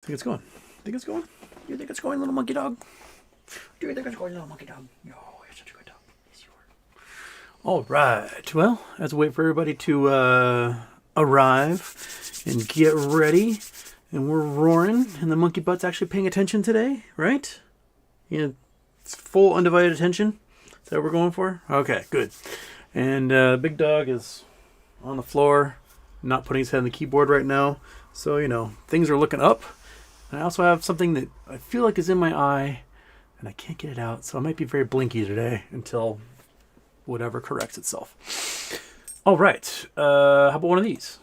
Think it's going? Think it's going? You think it's going, little monkey dog? Do you think it's going, little monkey dog? Oh, you're such a good dog. Yes, you are. All right. Well, as we wait for everybody to arrive and get ready, and we're roaring, and the monkey butt's actually paying attention today, right? Yeah, it's full undivided attention. Is that what we're going for? Okay, good. And big dog is on the floor, not putting his head on the keyboard right now. So, you know, things are looking up. And I also have something that I feel like is in my eye, and I can't get it out. So I might be very blinky today until whatever corrects itself. All right. How about one of these?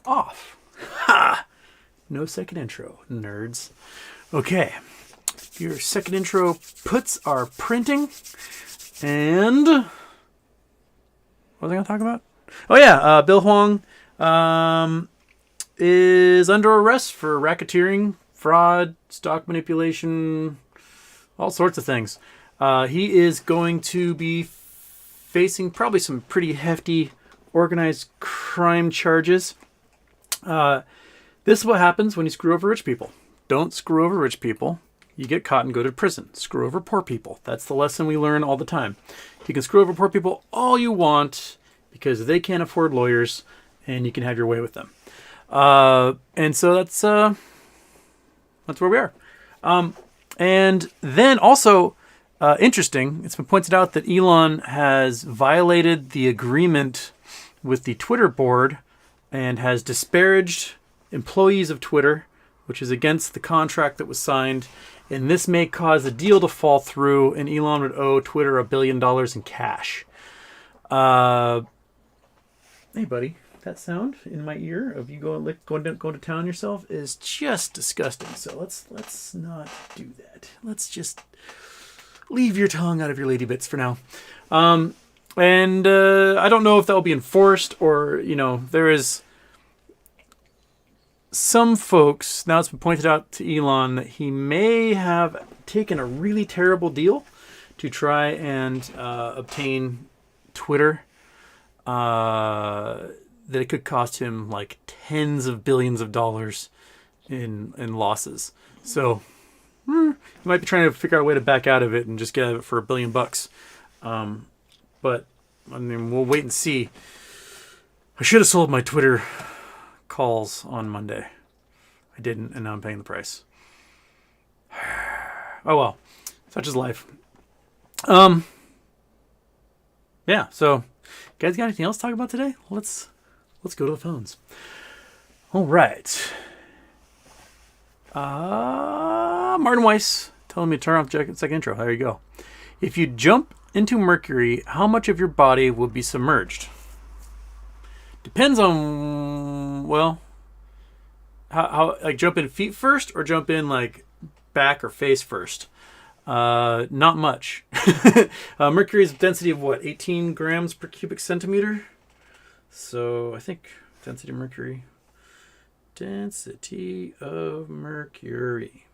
Off. Ha! No second intro, nerds. Okay. Your second intro puts are printing. And what was I going to talk about? Oh, yeah. Bill Hwang is under arrest for racketeering, fraud, stock manipulation, all sorts of things. He is going to be facing probably some pretty hefty organized crime charges. This is what happens when you screw over rich people. Don't screw over rich people. You get caught and go to prison. Screw over poor people. That's the lesson we learn all the time. You can screw over poor people all you want because they can't afford lawyers, and you can have your way with them. And so that's where we are. And then also, interesting, it's been pointed out that Elon has violated the agreement with the Twitter board and has disparaged employees of Twitter, which is against the contract that was signed. And this may cause the deal to fall through, and Elon would owe Twitter $1 billion in cash. Hey, buddy, that sound in my ear of you going to town yourself is just disgusting. So let's not do that. Let's just leave your tongue out of your lady bits for now. And I don't know if that will be enforced or, you know, there is some folks, now it's been pointed out to Elon that he may have taken a really terrible deal to try and obtain Twitter. That it could cost him like tens of billions of dollars in losses. So he might be trying to figure out a way to back out of it and just get it for $1 billion. But I mean, we'll wait and see. I should have sold my Twitter calls on Monday. I didn't, and now I'm paying the price. Oh well, such is life. Yeah. So, you guys got anything else to talk about today? Let's go to the phones. All right. Martin Weiss telling me to turn off the second intro. There you go. If you jump into Mercury, how much of your body will be submerged? Depends on, well, how like jump in feet first or jump in like back or face first. Not much. Mercury's density of what, 18 grams per cubic centimeter? So I think density of Mercury. Density of Mercury.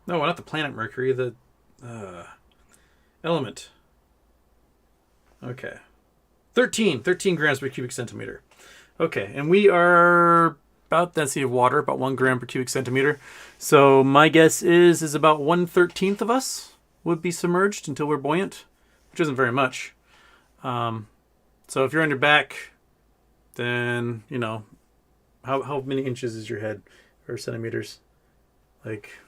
No, not the planet Mercury, the element. Okay. 13 grams per cubic centimeter. Okay, and we are about density of water, about 1 gram per cubic centimeter. So my guess is about 1/13 of us would be submerged until we're buoyant, which isn't very much. So if you're on your back, then, you know, how many inches is your head or centimeters? Like,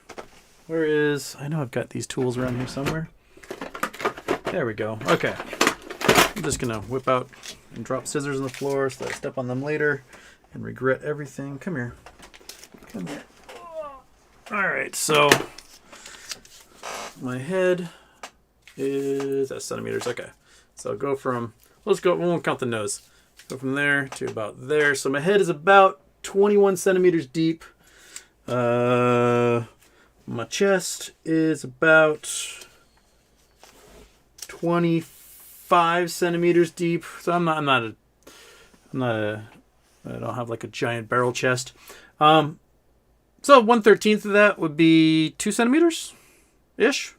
where is, I know I've got these tools around here somewhere. There we go. Okay. I'm just going to whip out and drop scissors on the floor so that I step on them later and regret everything. Come here. Come here. All right, so my head is at centimeters. Okay, so go from, let's go, we won't count the nose. Go from there to about there. So my head is about 21 centimeters deep. My chest is about 25 centimeters deep. So I don't have like a giant barrel chest. So 1/13 of that would be 2 centimeters-ish.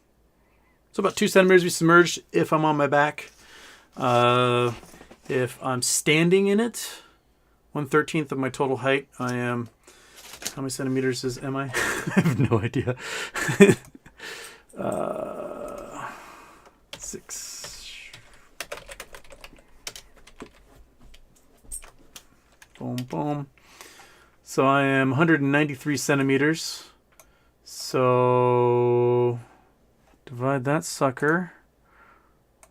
So about 2 centimeters be submerged if I'm on my back. If I'm standing in it, 1/13 of my total height, I am... How many centimeters am I? I have no idea. 6. Boom, boom. So I am 193 centimeters. So divide that sucker.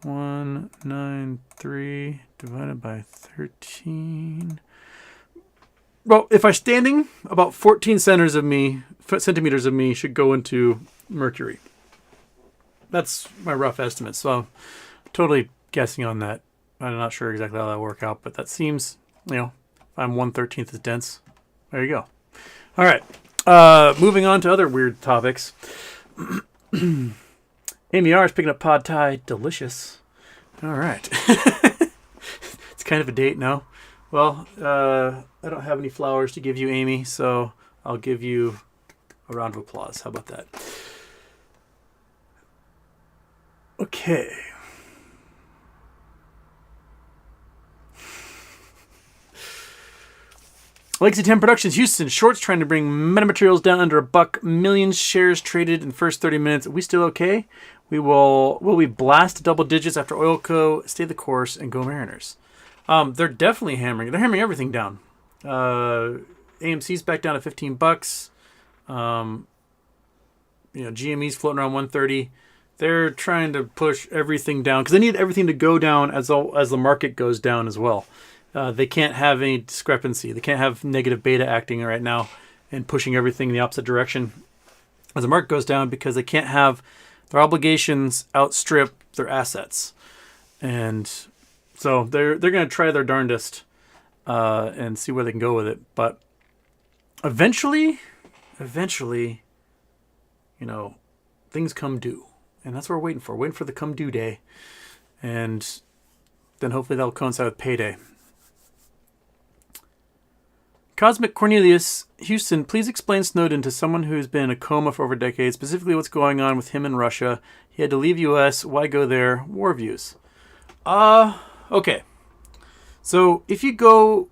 193 divided by 13. Well, if I'm standing, about 14 centimeters of me should go into mercury. That's my rough estimate. So I'm totally guessing on that. I'm not sure exactly how that will work out, but that seems, if I'm 1/13 as dense, there you go. All right. Moving on to other weird topics. Amy R is picking up pad thai. Delicious. All right. It's kind of a date now. Well, I don't have any flowers to give you, Amy, so I'll give you a round of applause. How about that? Okay. Legacy 10 Productions, Houston. Shorts trying to bring metamaterials down under $1. Millions shares traded in the first 30 minutes. Are we still okay? Will we blast double digits after Oil Co. Stay the course and go Mariners? They're definitely hammering. They're hammering everything down. AMC's back down to $15. GME's floating around 130. They're trying to push everything down because they need everything to go down as the market goes down as well. They can't have any discrepancy. They can't have negative beta acting right now and pushing everything in the opposite direction as the market goes down because they can't have their obligations outstrip their assets. And so they're going to try their darndest and see where they can go with it. But eventually, things come due. And that's what we're waiting for. Waiting for the come due day. And then hopefully that'll coincide with payday. Cosmic Cornelius, Houston, please explain Snowden to someone who's been in a coma for over decades, specifically what's going on with him in Russia. He had to leave U.S. Why go there? War views. Okay. So if you go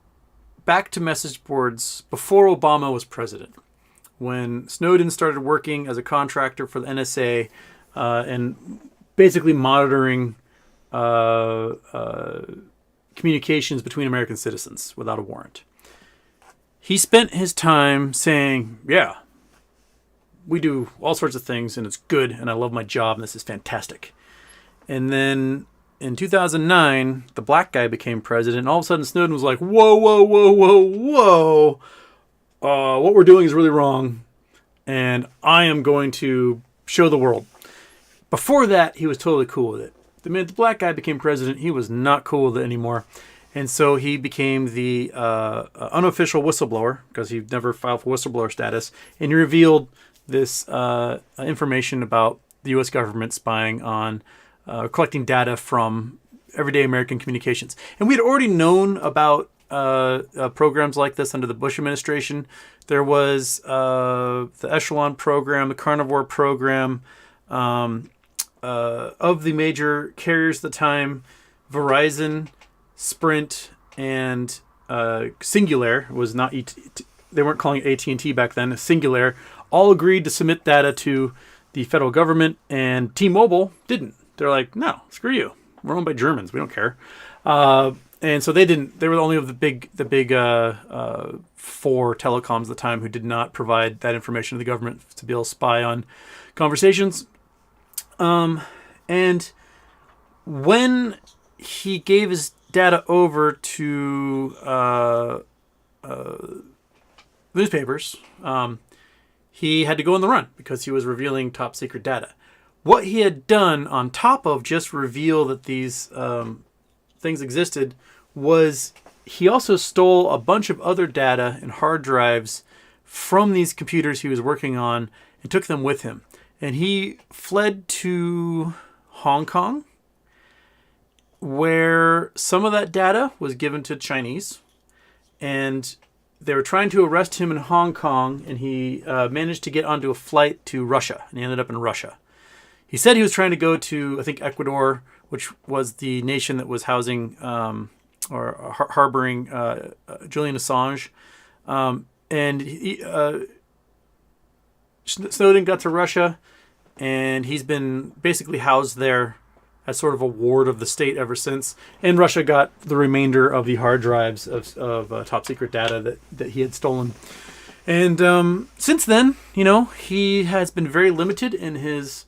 back to message boards before Obama was president, when Snowden started working as a contractor for the NSA and basically monitoring communications between American citizens without a warrant. He spent his time saying, yeah, we do all sorts of things and it's good and I love my job and this is fantastic. And then in 2009, the black guy became president and all of a sudden Snowden was like, whoa. What we're doing is really wrong and I am going to show the world. Before that, he was totally cool with it. The minute the black guy became president, he was not cool with it anymore. And so he became the unofficial whistleblower because he never filed for whistleblower status. And he revealed this information about the U.S. government spying on, collecting data from everyday American communications. And we had already known about programs like this under the Bush administration. There was the Echelon program, the Carnivore program, of the major carriers at the time, Verizon, Sprint, and Singular was not they weren't calling it AT&T back then. Singular all agreed to submit data to the federal government, and T-Mobile didn't. They're like, no, screw you. We're owned by Germans. We don't care. And so they didn't. They were only of the big four telecoms at the time who did not provide that information to the government to be able to spy on conversations. And when he gave his data over to newspapers, he had to go on the run because he was revealing top secret data. What he had done on top of just reveal that these things existed was he also stole a bunch of other data and hard drives from these computers he was working on and took them with him. And he fled to Hong Kong, where some of that data was given to Chinese, and they were trying to arrest him in Hong Kong, and he managed to get onto a flight to Russia, and he ended up in Russia. He said he was trying to go to, I think, Ecuador, which was the nation that was housing or harboring Julian Assange. Snowden got to Russia, and he's been basically housed there as sort of a ward of the state ever since. And Russia got the remainder of the hard drives of top secret data that he had stolen. And since then, he has been very limited in his,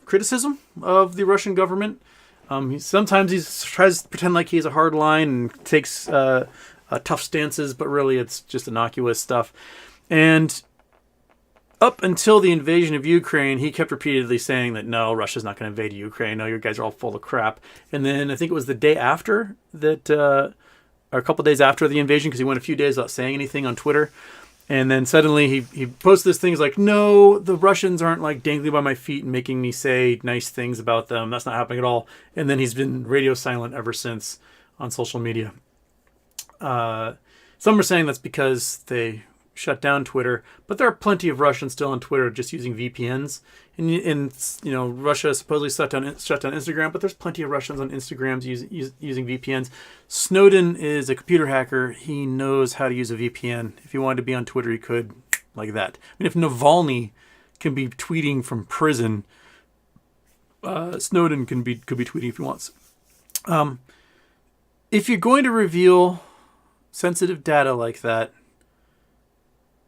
criticism of the Russian government. Sometimes he tries to pretend like he's a hard line and takes tough stances, but really it's just innocuous stuff. And up until the invasion of Ukraine, he kept repeatedly saying that, no, Russia's not going to invade Ukraine. No, you guys are all full of crap. And then I think it was the day after that, or a couple of days after the invasion, because he went a few days without saying anything on Twitter. And then suddenly he posted this thing. He's like, no, the Russians aren't like dangling by my feet and making me say nice things about them. That's not happening at all. And then he's been radio silent ever since on social media. Some are saying that's because they shut down Twitter, but there are plenty of Russians still on Twitter just using VPNs. And Russia supposedly shut down Instagram, but there's plenty of Russians on Instagram using VPNs. Snowden is a computer hacker. He knows how to use a VPN. If he wanted to be on Twitter, he could, like that. I mean, if Navalny can be tweeting from prison, Snowden could be tweeting if he wants. If you're going to reveal sensitive data like that,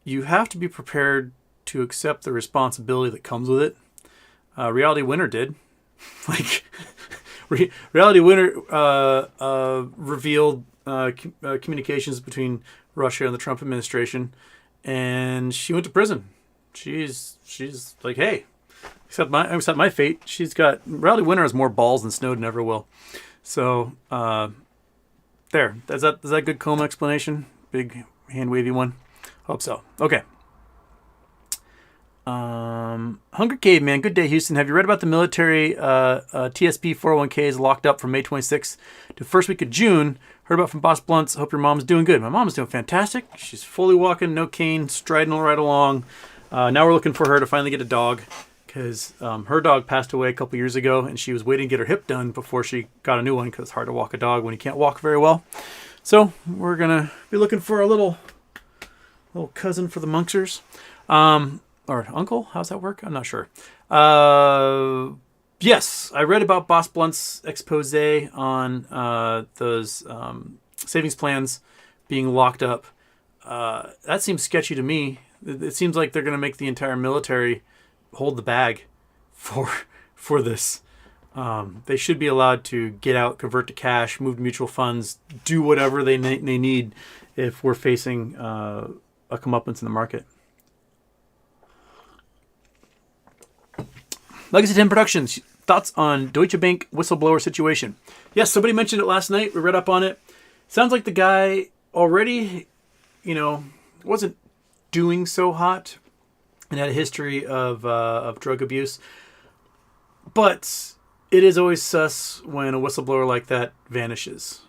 you have to be prepared to accept the responsibility that comes with it. Reality Winner did. Reality Winner revealed communications between Russia and the Trump administration, and she went to prison. She's like, hey, accept my fate. Reality Winner has more balls than Snowden ever will. So there. Is that a good comb explanation? Big hand wavy one. Hope so. Okay. Hunger Caveman, good day, Houston. Have you read about the military TSP 401ks locked up from May 26th to first week of June? Heard about from Boss Blunts. Hope your mom's doing good. My mom's doing fantastic. She's fully walking, no cane, striding right along. Now we're looking for her to finally get a dog because her dog passed away a couple years ago, and she was waiting to get her hip done before she got a new one because it's hard to walk a dog when you can't walk very well. So we're going to be looking for a little cousin for the Monksers. Or uncle? How's that work? I'm not sure. Yes, I read about Boss Blunt's expose on those savings plans being locked up. That seems sketchy to me. It seems like they're going to make the entire military hold the bag for this. They should be allowed to get out, convert to cash, move to mutual funds, do whatever they need if we're facing a comeuppance in the market. Legacy 10 Productions, thoughts on Deutsche Bank whistleblower situation. Yes, somebody mentioned it last night. We read up on it. Sounds like the guy already, wasn't doing so hot and had a history of drug abuse. But it is always sus when a whistleblower like that vanishes.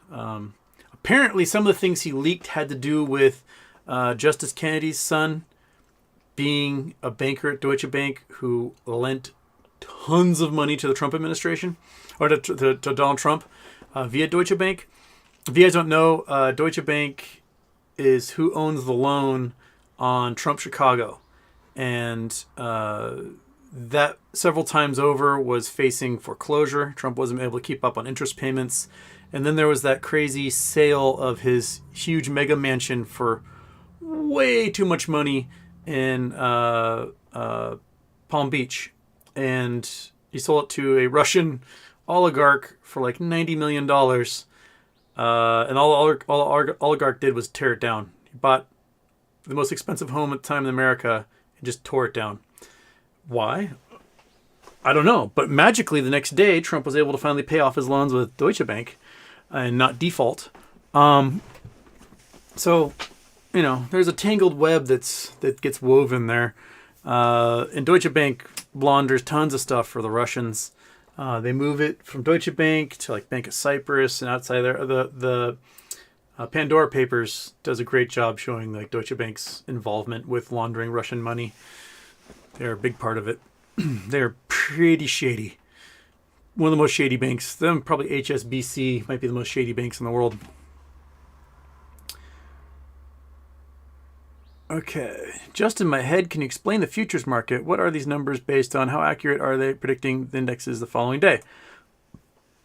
Apparently, some of the things he leaked had to do with Justice Kennedy's son being a banker at Deutsche Bank who lent tons of money to the Trump administration, or to Donald Trump via Deutsche Bank. If you guys don't know, Deutsche Bank is who owns the loan on Trump Chicago. And that several times over was facing foreclosure. Trump wasn't able to keep up on interest payments. And then there was that crazy sale of his huge mega mansion for way too much money in Palm Beach. And he sold it to a Russian oligarch for like $90 million. And all the oligarch did was tear it down. He bought the most expensive home at the time in America and just tore it down. Why? I don't know. But magically the next day, Trump was able to finally pay off his loans with Deutsche Bank and not default. So, there's a tangled web that gets woven there. And Deutsche Bank launders tons of stuff for the Russians. They move it from Deutsche Bank to like Bank of Cyprus and outside there. The Pandora Papers does a great job showing like Deutsche Bank's involvement with laundering Russian money. They're a big part of it. They're pretty shady. One of the most shady banks. Them probably HSBC might be the most shady banks in the world. Okay. Just in my head, can you explain the futures market? What are these numbers based on? How accurate are they predicting the indexes the following day?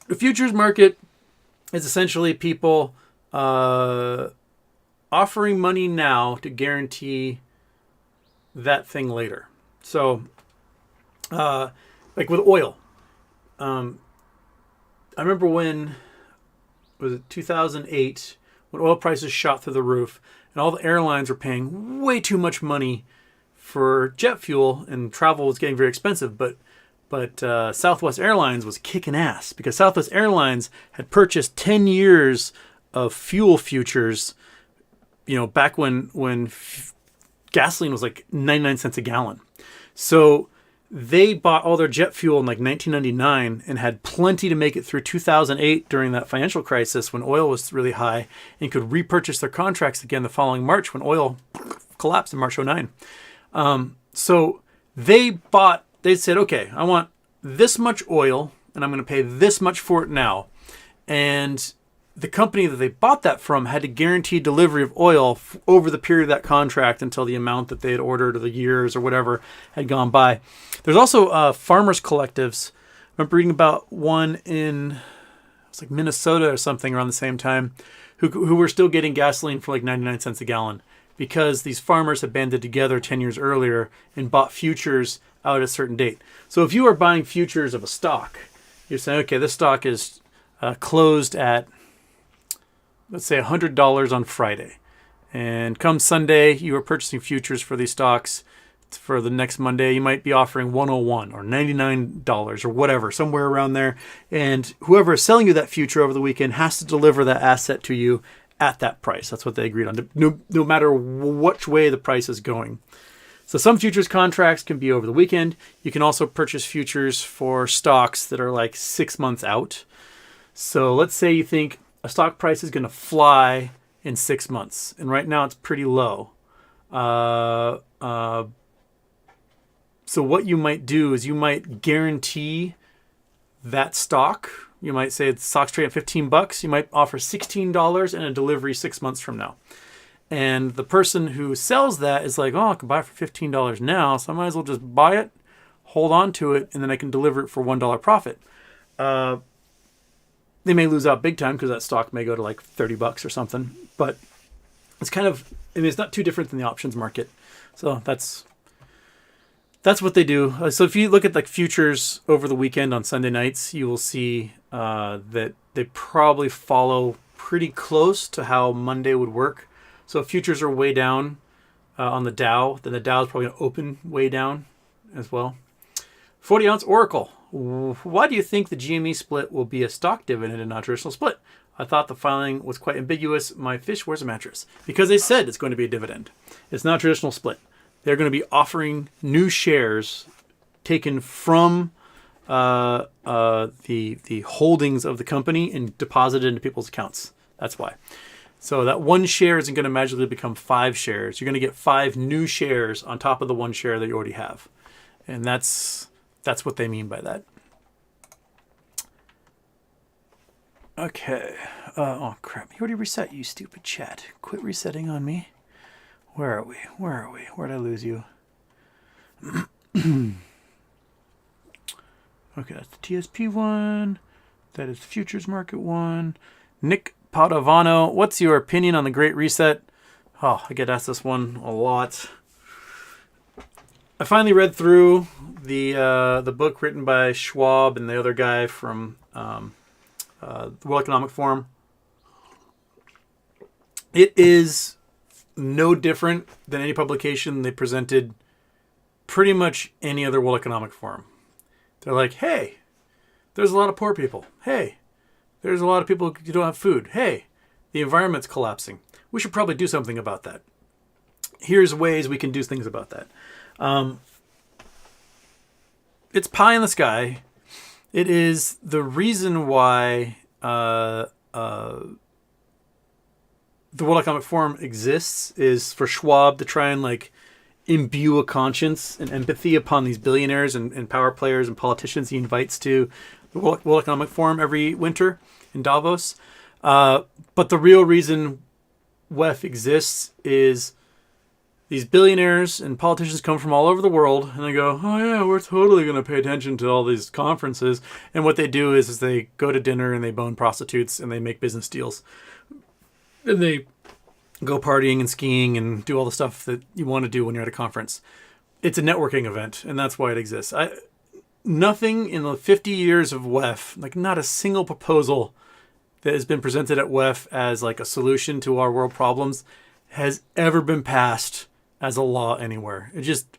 The futures market is essentially people offering money now to guarantee that thing later. So, like with oil. I remember when, was it 2008, when oil prices shot through the roof, and all the airlines were paying way too much money for jet fuel, and travel was getting very expensive. But Southwest Airlines was kicking ass because Southwest Airlines had purchased 10 years of fuel futures, back when gasoline was like 99 cents a gallon. So they bought all their jet fuel in like 1999 and had plenty to make it through 2008 during that financial crisis when oil was really high, and could repurchase their contracts again the following March when oil collapsed in March 2009. So they said, okay, I want this much oil and I'm going to pay this much for it now. And the company that they bought that from had to guarantee delivery of oil over the period of that contract until the amount that they had ordered or the years or whatever had gone by. There's also farmers collectives. I remember reading about one in like Minnesota or something around the same time who were still getting gasoline for like 99 cents a gallon because these farmers had banded together 10 years earlier and bought futures out at a certain date. So if you are buying futures of a stock, you're saying, okay, this stock is closed at, let's say, $100 on Friday. And come Sunday, you are purchasing futures for these stocks. For the next Monday, you might be offering $101 or $99 or whatever, somewhere around there. And whoever is selling you that future over the weekend has to deliver that asset to you at that price. That's what they agreed on, no matter which way the price is going. So some futures contracts can be over the weekend. You can also purchase futures for stocks that are like 6 months out. So let's say you think a stock price is going to fly in 6 months, and right now it's pretty low. So what you might do is you might guarantee that stock. You might say the stock's trading at $15. You might offer $16 and a delivery 6 months from now. And the person who sells that is like, oh, I can buy it for $15 now, so I might as well just buy it, hold on to it, and then I can deliver it for $1 profit. They may lose out big time because that stock may go to like $30 or something. But it's kind of, it's not too different than the options market. So that's what they do. So if you look at like futures over the weekend on Sunday nights, you will see that they probably follow pretty close to how Monday would work. So if futures are way down on the Dow, then the Dow is probably going to open way down as well. 40-ounce Oracle. Why do you think the GME split will be a stock dividend and not a traditional split? I thought the filing was quite ambiguous. My fish wears a mattress. Because they said it's going to be a dividend. It's not a traditional split. They're going to be offering new shares taken from the holdings of the company and deposited into people's accounts. That's why. So that one share isn't going to magically become 5 shares. You're going to get 5 new shares on top of the one share that you already have. And that's what they mean by that. Okay. Oh, crap. You already reset, you stupid chat. Quit resetting on me. Where are we? Where'd I lose you? Okay, that's the TSP one. That is the futures market one. Nick Padovano, what's your opinion on the Great Reset? Oh, I get asked this one a lot. I finally read through the book written by Schwab and the other guy from the World Economic Forum. It is no different than any publication they presented pretty much any other World Economic Forum. They're like, hey, there's a lot of poor people. Hey, there's a lot of people who don't have food. Hey, the environment's collapsing. We should probably do something about that. Here's ways we can do things about that. It's pie in the sky, It is the reason why the World Economic Forum exists is for Schwab to try and like imbue a conscience and empathy upon these billionaires and power players and politicians he invites to the World Economic Forum every winter in Davos. But the real reason WEF exists is these billionaires and politicians come from all over the world and they go, oh yeah, we're totally going to pay attention to all these conferences. And what they do is they go to dinner and they bone prostitutes and they make business deals. And they go partying and skiing and do all the stuff that you want to do when you're at a conference. It's a networking event, and that's why it exists. Nothing in the 50 years of WEF, like not a single proposal that has been presented at WEF as like a solution to our world problems has ever been passed as a law anywhere. It just,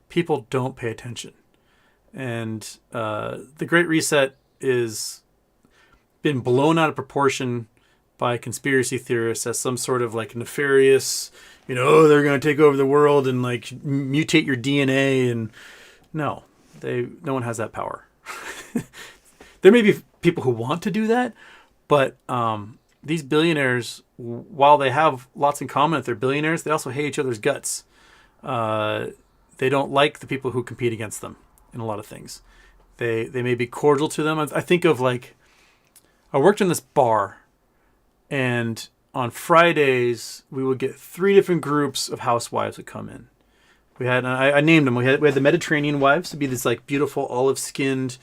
people don't pay attention. And the Great Reset is been blown out of proportion by conspiracy theorists as some sort of like nefarious, they're going to take over the world and like mutate your DNA. And no one has that power. There may be people who want to do that, but these billionaires, while they have lots in common if they're billionaires, they also hate each other's guts. They don't like the people who compete against them in a lot of things. They may be cordial to them. I think of like, I worked in this bar, and on Fridays we would get 3 different groups of housewives would come in. We had, I named them. We had the Mediterranean wives to be this like beautiful olive skinned,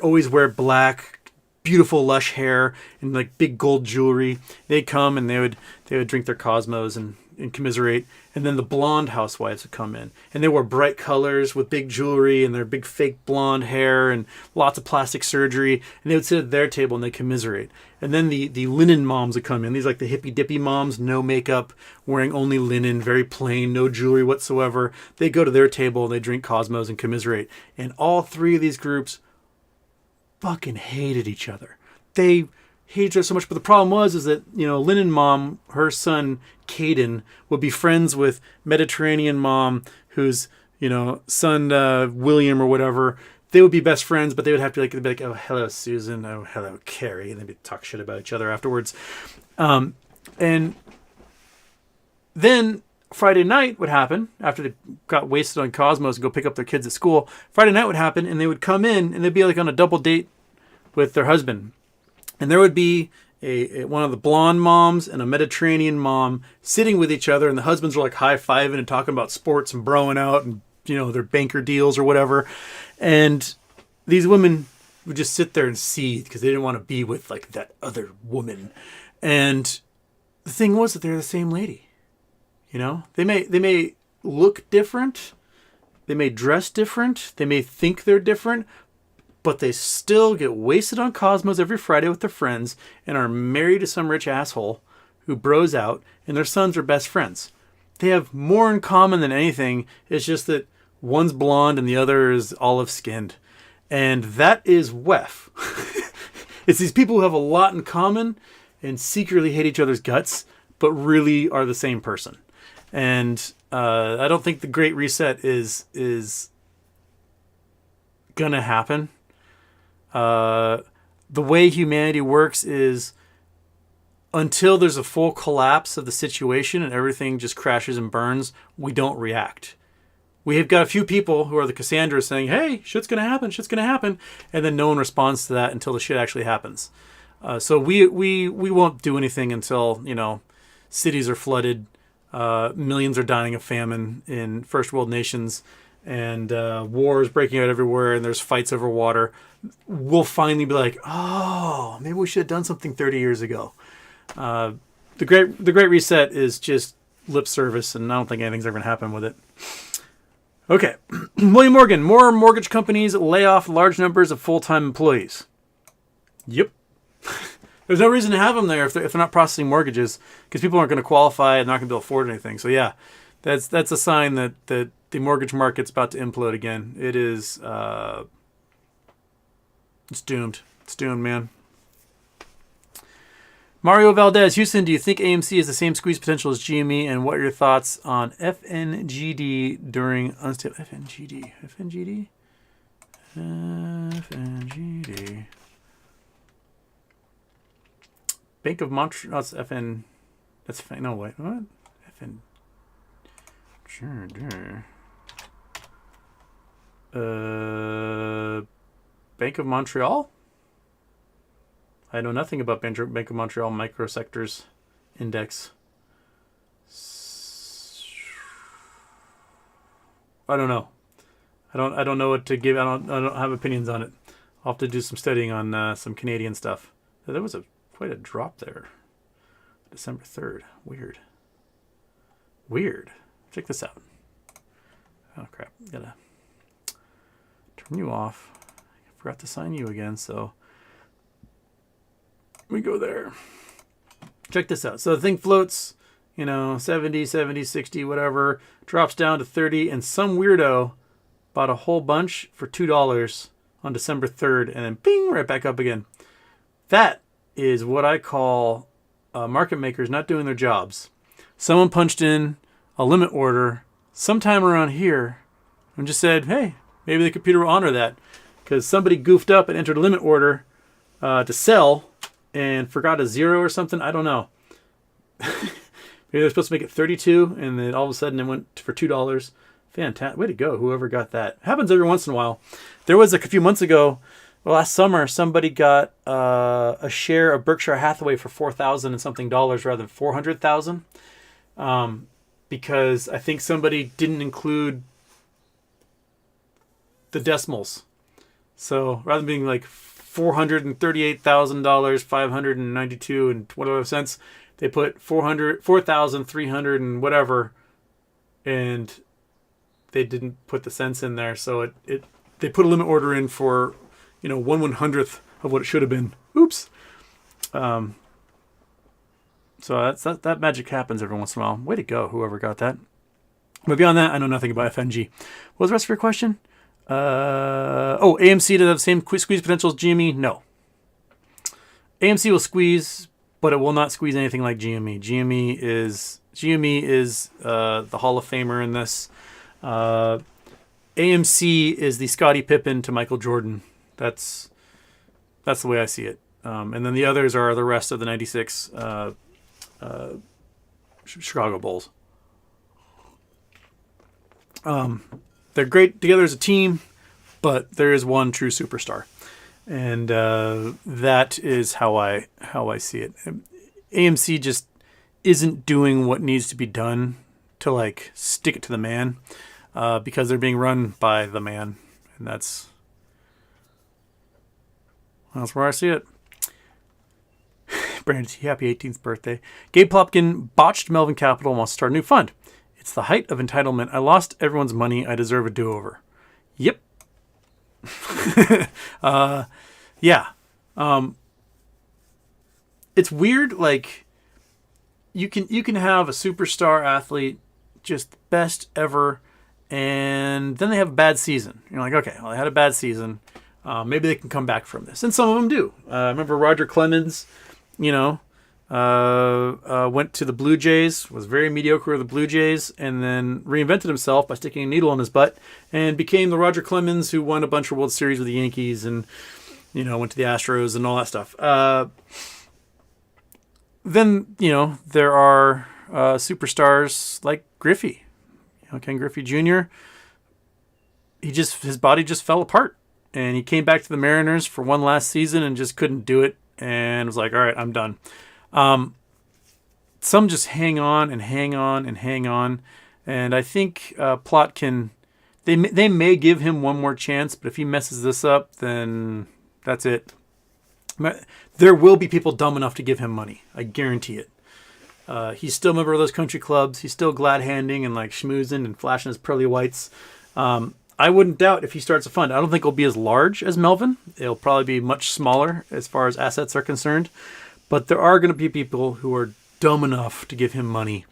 always wear black, beautiful lush hair and like big gold jewelry. They'd come and they would drink their Cosmos and commiserate. And then the blonde housewives would come in, and they wore bright colors with big jewelry and their big fake blonde hair and lots of plastic surgery. And they would sit at their table and they commiserate. And then the linen moms would come in. These like the hippy dippy moms, no makeup, wearing only linen, very plain, no jewelry whatsoever. They go to their table and they drink Cosmos and commiserate. And all 3 of these groups fucking hated each other. They hated each other so much. But the problem is that, Linen Mom, her son, Caden, would be friends with Mediterranean Mom, whose, son, William or whatever. They would be best friends, but they would have to be like, oh, hello, Susan. Oh, hello, Carrie. And they'd talk shit about each other afterwards. And then Friday night would happen after they got wasted on Cosmos and go pick up their kids at school. Friday night would happen, and they would come in, and they'd be like on a double date with their husband. And there would be one of the blonde moms and a Mediterranean mom sitting with each other, and the husbands were like high-fiving and talking about sports and broing out and, their banker deals or whatever. And these women would just sit there and seethe because they didn't want to be with like that other woman. And the thing was that they're the same lady. They may look different, they may dress different, they may think they're different, but they still get wasted on Cosmos every Friday with their friends and are married to some rich asshole who bros out, and their sons are best friends. They have more in common than anything. It's just that one's blonde and the other is olive-skinned. And that is WEF. It's these people who have a lot in common and secretly hate each other's guts, but really are the same person. And I don't think the Great Reset is gonna happen. The way humanity works is until there's a full collapse of the situation and everything just crashes and burns, we don't react. We have got a few people who are the Cassandras saying, hey, shit's going to happen. And then no one responds to that until the shit actually happens. So we won't do anything until, cities are flooded, millions are dying of famine in first world nations, and wars breaking out everywhere, and there's fights over water. We'll finally be like, oh, maybe we should have done something 30 years ago. The Great Reset is just lip service, and I don't think anything's ever going to happen with it. Okay. William Morgan. More mortgage companies lay off large numbers of full-time employees. Yep. There's no reason to have them there if they're not processing mortgages, because people aren't going to qualify and not going to be able to afford anything. So yeah, that's a sign that the mortgage market's about to implode again. It is, it's doomed. It's doomed, man. Mario Valdez, Houston, do you think AMC has the same squeeze potential as GME, and what are your thoughts on FNGD during unstable FNGD? FNGD. Bank of Montreal. That's FN. That's no wait. What? FN. Sure. Bank of Montreal. I know nothing about Bank of Montreal microsectors index. I don't know. I don't know what to give. I don't have opinions on it. I'll have to do some studying on some Canadian stuff. There was quite a drop there. December 3rd. Weird. Check this out. Oh crap. Gotta turn you off. I forgot to sign you again, so we go there. Check this out. So the thing floats, 70, 60, whatever, drops down to 30, and some weirdo bought a whole bunch for $2 on December 3rd, and then bing, right back up again. That is what I call market makers not doing their jobs. Someone punched in a limit order sometime around here and just said, hey, maybe the computer will honor that, because somebody goofed up and entered a limit order to sell and forgot a 0 or something. I don't know. Maybe they're supposed to make it 32, and then all of a sudden it went for $2. Fantastic. Way to go, whoever got that. Happens every once in a while. There was a few months ago, last summer, somebody got a share of Berkshire Hathaway for $4,000 and something dollars rather than $400,000. Because I think somebody didn't include the decimals. So rather than being like $438,000, 592 and whatever cents, they put 4,300 and whatever, and they didn't put the cents in there. So they put a limit order in for 1/100th of what it should have been. Oops. So that magic happens every once in a while. Way to go, whoever got that. But beyond that, I know nothing about FNG. What was the rest of your question? AMC does have the same squeeze potential as GME? No. AMC will squeeze, but it will not squeeze anything like GME. GME is the Hall of Famer in this. AMC is the Scottie Pippen to Michael Jordan. That's the way I see it. And then the others are the rest of the 96 Chicago Bulls. They're great together as a team, but there is one true superstar, and that is how I see it. AMC just isn't doing what needs to be done to stick it to the man, because they're being run by the man, and that's where I see it. Brandon, happy 18th birthday. Gabe Plopkin botched Melvin Capital and wants to start a new fund. It's the height of entitlement. I lost everyone's money. I deserve a do-over. Yep. Yeah. It's weird. You can have a superstar athlete, just best ever, and then they have a bad season. You're like, okay, well, they had a bad season. Maybe they can come back from this. And some of them do. I remember Roger Clemens, went to the Blue Jays, was very mediocre with the Blue Jays, and then reinvented himself by sticking a needle in his butt and became the Roger Clemens who won a bunch of World Series with the Yankees and, went to the Astros and all that stuff. Then, there are superstars like Griffey, Ken Griffey Jr. His body just fell apart, and he came back to the Mariners for one last season and just couldn't do it, and was like, all right, I'm done. Some just hang on and hang on and hang on, and I think Plotkin, they may give him one more chance, but if he messes this up, then that's it. There will be people dumb enough to give him money. I guarantee it. He's still a member of those country clubs. He's still glad-handing and schmoozing and flashing his pearly whites. I wouldn't doubt if he starts a fund. I don't think it'll be as large as Melvin. It'll probably be much smaller as far as assets are concerned. But there are going to be people who are dumb enough to give him money,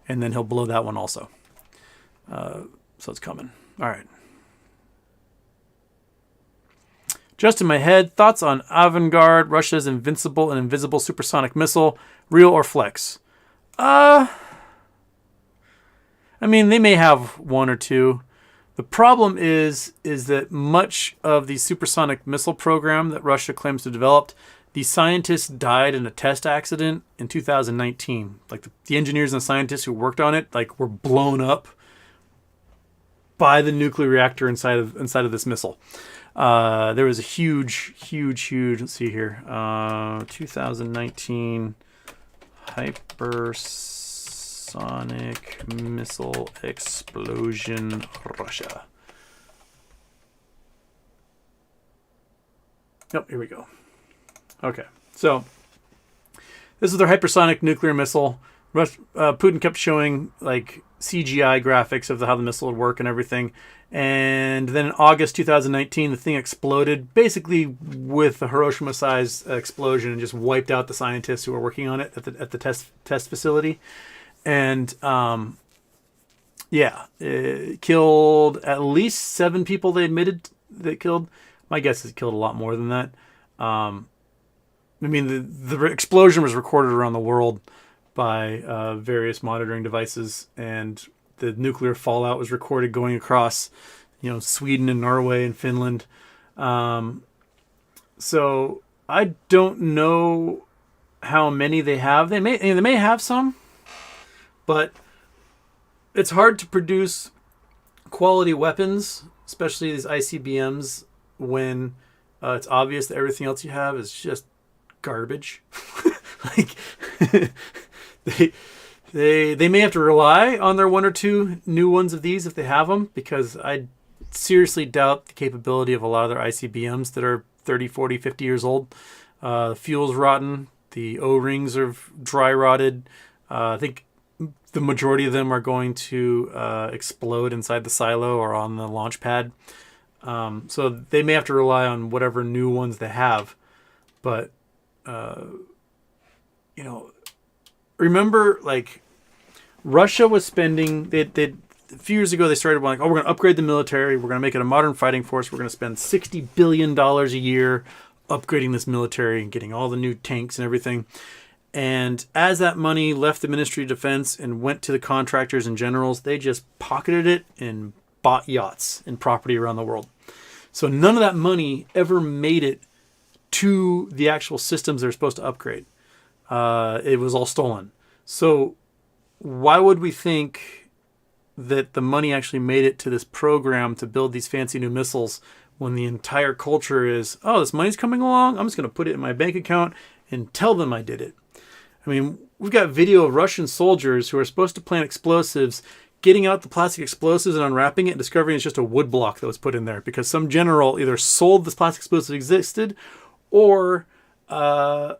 and then he'll blow that one also. So it's coming. All right. Just in my head, thoughts on Avangard, Russia's invincible and invisible supersonic missile, real or flex? They may have one or two. The problem is that much of the supersonic missile program that Russia claims to have developed, the scientists died in a test accident in 2019. Like the engineers and the scientists who worked on it, like, were blown up by the nuclear reactor inside of this missile. There was a huge. Let's see here. 2019 hypersonic missile explosion, Russia. Oh, here we go. Okay, so this is their hypersonic nuclear missile. Putin kept showing like CGI graphics of how the missile would work and everything. And then in August 2019, the thing exploded, basically with a Hiroshima-sized explosion, and just wiped out the scientists who were working on it at the test facility. And it killed at least 7 people. They admitted that killed. My guess is it killed a lot more than that. I mean, the explosion was recorded around the world by various monitoring devices, and the nuclear fallout was recorded going across, Sweden and Norway and Finland. So I don't know how many they have. They may have some, but it's hard to produce quality weapons, especially these ICBMs, when it's obvious that everything else you have is just garbage. Like they may have to rely on their 1 or 2 new ones of these if they have them, because I seriously doubt the capability of a lot of their ICBMs that are 30, 40, 50 years old. The fuel's rotten. The O-rings are dry rotted. I think the majority of them are going to explode inside the silo or on the launch pad. So they may have to rely on whatever new ones they have. But, remember, like, Russia was spending, a few years ago, they started like, we're going to upgrade the military. We're going to make it a modern fighting force. We're going to spend $60 billion a year upgrading this military and getting all the new tanks and everything. And as that money left the Ministry of Defense and went to the contractors and generals, they just pocketed it and bought yachts and property around the world. So none of that money ever made it to the actual systems they're supposed to upgrade. It was all stolen. So why would we think that the money actually made it to this program to build these fancy new missiles when the entire culture is, this money's coming along, I'm just going to put it in my bank account and tell them I did it? I mean, we've got video of Russian soldiers who are supposed to plant explosives getting out the plastic explosives and unwrapping it and discovering it's just a wood block that was put in there because some general either sold this plastic explosive existed, or the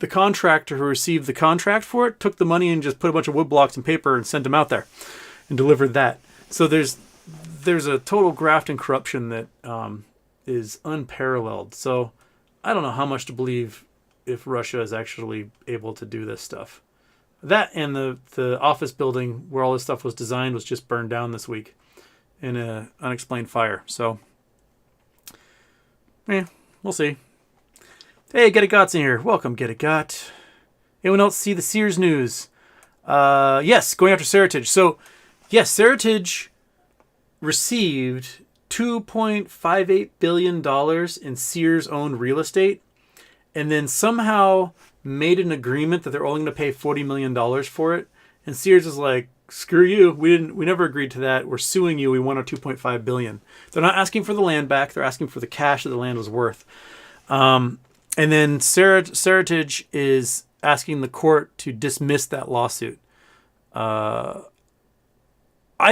contractor who received the contract for it took the money and just put a bunch of wood blocks and paper and sent them out there and delivered that. So there's a total graft and corruption that is unparalleled. So I don't know how much to believe if Russia is actually able to do this stuff. That and the office building where all this stuff was designed was just burned down this week in an unexplained fire. So, we'll see. Hey, Get It Got's in here. Welcome, Get It Got. Anyone else see the Sears news? Yes, going after Seritage. So, yes, Seritage received $2.58 billion in Sears-owned real estate, and then somehow made an agreement that they're only going to pay $40 million for it. And Sears is like, screw you. We never agreed to that. We're suing you. We want our $2.5 billion. They're not asking for the land back. They're asking for the cash that the land was worth. And then Seritage is asking the court to dismiss that lawsuit. I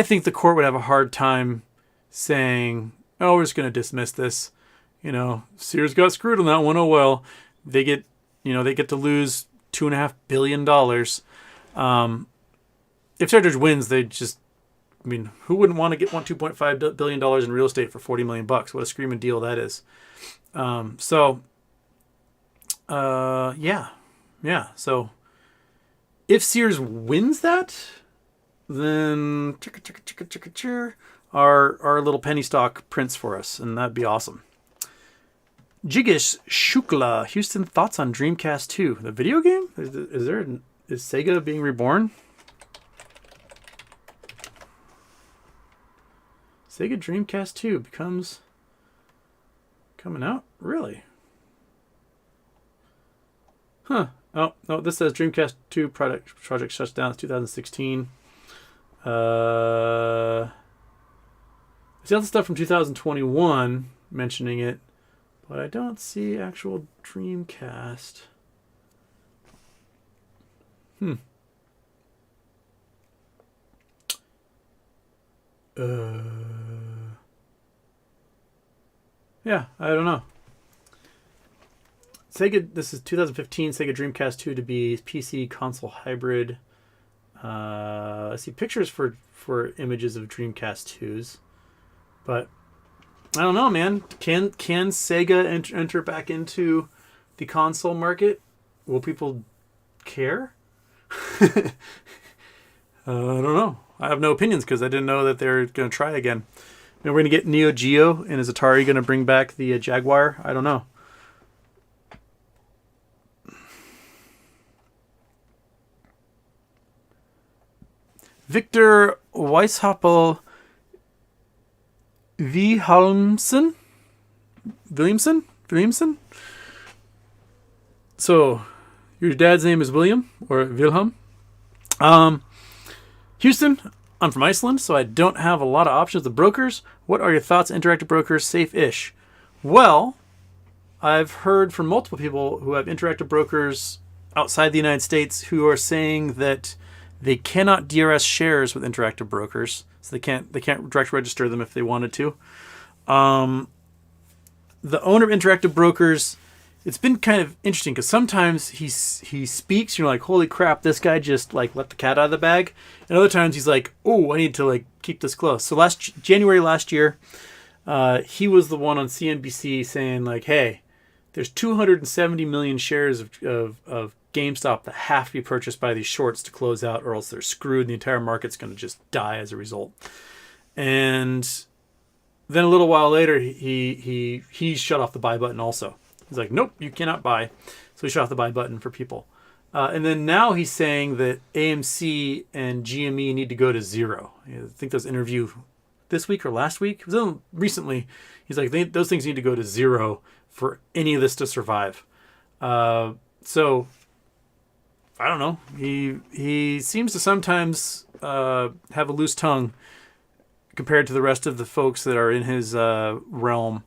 think the court would have a hard time saying, we're just going to dismiss this. Sears got screwed on that one. Oh, well, they get to lose $2.5 billion. If Seritage wins, who wouldn't want $2.5 billion in real estate for $40 million? What a screaming deal that is. Yeah. So if Sears wins that, then our little penny stock prints for us, and that'd be awesome. Jigish Shukla, Houston thoughts on Dreamcast 2, the video game? Is Sega being reborn? Sega Dreamcast 2 becomes coming out? Really? Huh. Oh, no, this says Dreamcast 2 project shuts down in 2016. See all the stuff from 2021 mentioning it, but I don't see actual Dreamcast. Yeah, I don't know. Sega, this is 2015 Sega Dreamcast 2 to be PC console hybrid. I see pictures for images of Dreamcast 2s, but I don't know, man. Can Sega enter back into the console market? Will people care? I don't know. I have no opinions because I didn't know that they're going to try again. We're going to get Neo Geo, and is Atari going to bring back the Jaguar? I don't know. Victor Weishaupt Williamson? So, your dad's name is William or Wilhelm? Houston, I'm from Iceland, so I don't have a lot of options of brokers. What are your thoughts? Interactive brokers, safe-ish? Well, I've heard from multiple people who have interactive brokers outside the United States who are saying that they cannot DRS shares with interactive brokers, so they can't direct register them if they wanted to. The owner of interactive brokers, it's been kind of interesting because sometimes he speaks, you're like, holy crap, this guy just like let the cat out of the bag. And other times he's like, oh, I need to like keep this close. So January last year, he was the one on CNBC saying like, hey, there's 270 million shares of GameStop that have to be purchased by these shorts to close out, or else they're screwed and the entire market's going to just die as a result. And then a little while later, he shut off the buy button also. He's like, nope, you cannot buy. So he shut off the buy button for people. And then now he's saying that AMC and GME need to go to zero. I think those interview this week or last week. It was recently. He's like, those things need to go to zero for any of this to survive. So I don't know. He seems to sometimes have a loose tongue compared to the rest of the folks that are in his realm.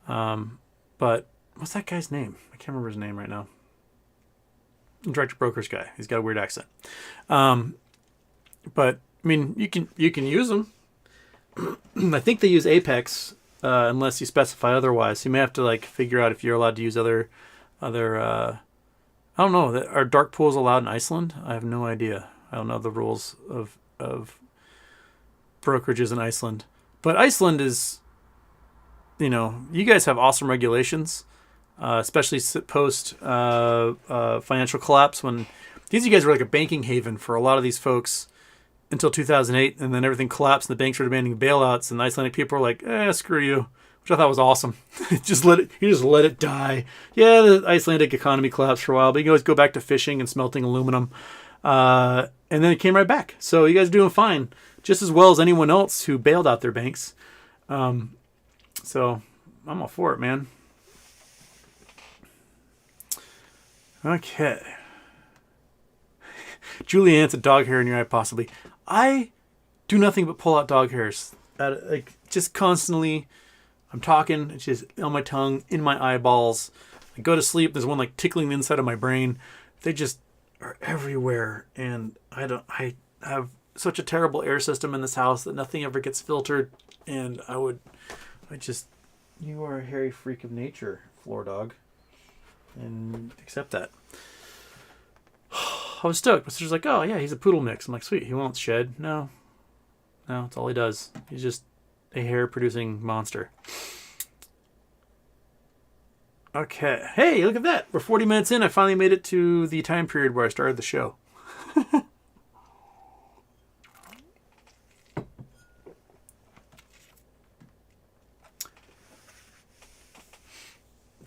But what's that guy's name? I can't remember his name right now. Interactive brokers guy. He's got a weird accent. But I mean, you can use them. I think they use Apex unless you specify otherwise. You may have to like figure out if you're allowed to use other. I don't know. Are dark pools allowed in Iceland? I have no idea. I don't know the rules of brokerages in Iceland. But Iceland is, you guys have awesome regulations, especially post financial collapse when you guys were like a banking haven for a lot of these folks until 2008, and then everything collapsed and the banks were demanding bailouts, and the Icelandic people were like, screw you, which I thought was awesome. You just let it die. Yeah, the Icelandic economy collapsed for a while, but you can always go back to fishing and smelting aluminum. And then it came right back. So you guys are doing fine, just as well as anyone else who bailed out their banks. So I'm all for it, man. Okay. Julianne said dog hair in your eye, possibly. I do nothing but pull out dog hairs. Just constantly. I'm talking, it's just on my tongue, in my eyeballs. I go to sleep, there's one like tickling the inside of my brain. They just are everywhere, and I have such a terrible air system in this house that nothing ever gets filtered, and you are a hairy freak of nature, floor dog, and accept that. I was stoked. My sister's like, oh yeah, he's a poodle mix. I'm like, sweet, he won't shed. No, that's all he does. He's just a hair-producing monster. Okay. Hey, look at that. We're 40 minutes in. I finally made it to the time period where I started the show.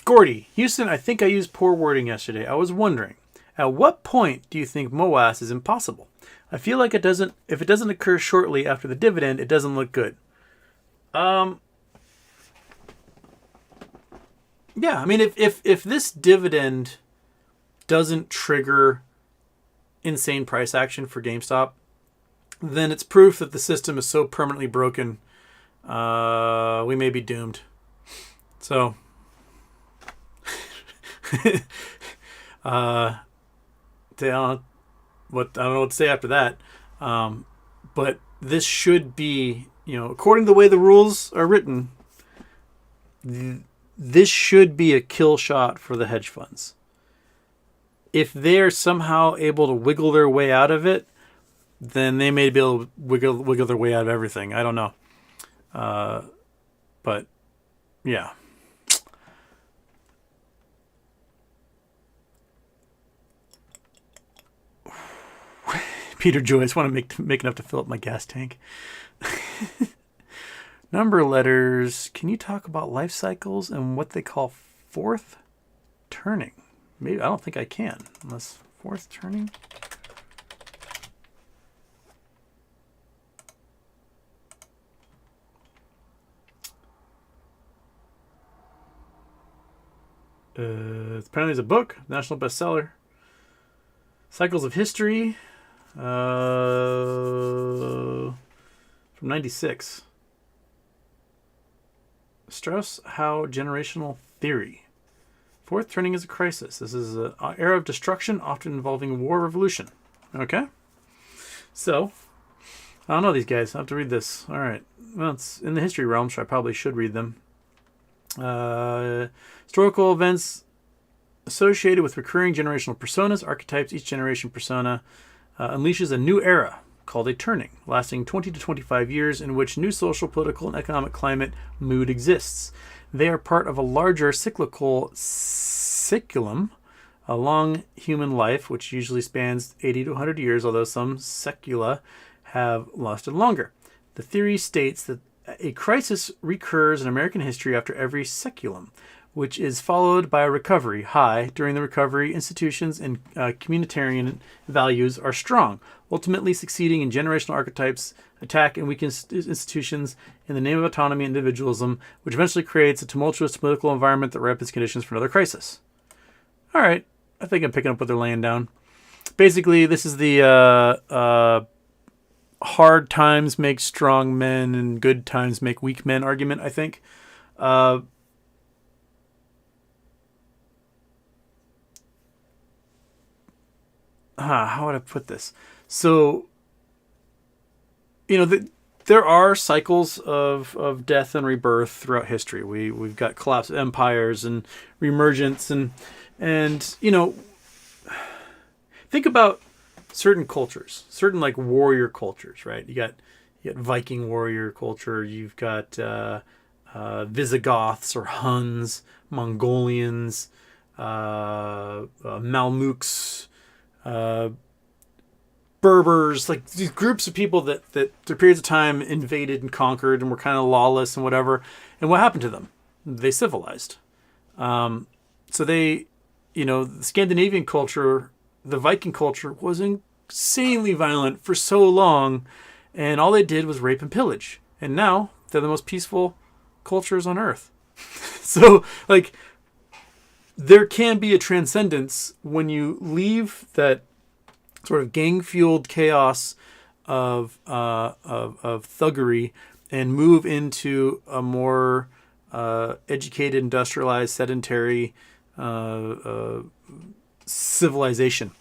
Gordy, Houston, I think I used poor wording yesterday. I was wondering, at what point do you think MOAS is impossible? I feel like if it doesn't occur shortly after the dividend, it doesn't look good. Yeah, I mean, if this dividend doesn't trigger insane price action for GameStop, then it's proof that the system is so permanently broken, we may be doomed. So, I don't know what to say after that. But this should be, according to the way the rules are written, this should be a kill shot for the hedge funds. If they're somehow able to wiggle their way out of it, then they may be able to wiggle their way out of everything. I don't know. But, yeah. Peter Joyce, want to make enough to fill up my gas tank. Number letters. Can you talk about life cycles and what they call fourth turning? Maybe, I don't think I can. Unless fourth turning. Apparently it's a book, national bestseller. Cycles of History, from 96. Strauss-Howe Generational Theory. Fourth turning is a crisis. This is an era of destruction, often involving war, revolution. Okay? So, I don't know these guys. I have to read this. All right. Well, it's in the history realm, so I probably should read them. Historical events associated with recurring generational personas, archetypes. Each generation persona unleashes a new era called a turning, lasting 20 to 25 years, in which new social, political, and economic climate mood exists. They are part of a larger cyclical cyclum along human life, which usually spans 80 to 100 years, although some secula have lasted longer. The theory states that a crisis recurs in American history after every seculum, which is followed by a recovery high. During the recovery, institutions and communitarian values are strong, ultimately succeeding in generational archetypes, attack and weaken institutions in the name of autonomy and individualism, which eventually creates a tumultuous political environment that ripens conditions for another crisis. All right, I think I'm picking up what they're laying down. Basically, this is the hard times make strong men and good times make weak men argument, I think. How would I put this? So, there are cycles of death and rebirth throughout history. We've got collapse of empires and reemergence and think about certain cultures, certain like warrior cultures, right? You got Viking warrior culture. You've got Visigoths or Huns, Mongolians, Malmuks, Berbers, like these groups of people that through periods of time invaded and conquered and were kind of lawless and whatever. And what happened to them? They civilized. So they, the Scandinavian culture, the Viking culture was insanely violent for so long, and all they did was rape and pillage. And now they're the most peaceful cultures on earth. So, like, there can be a transcendence when you leave that sort of gang-fueled chaos of thuggery and move into a more educated, industrialized, sedentary civilization.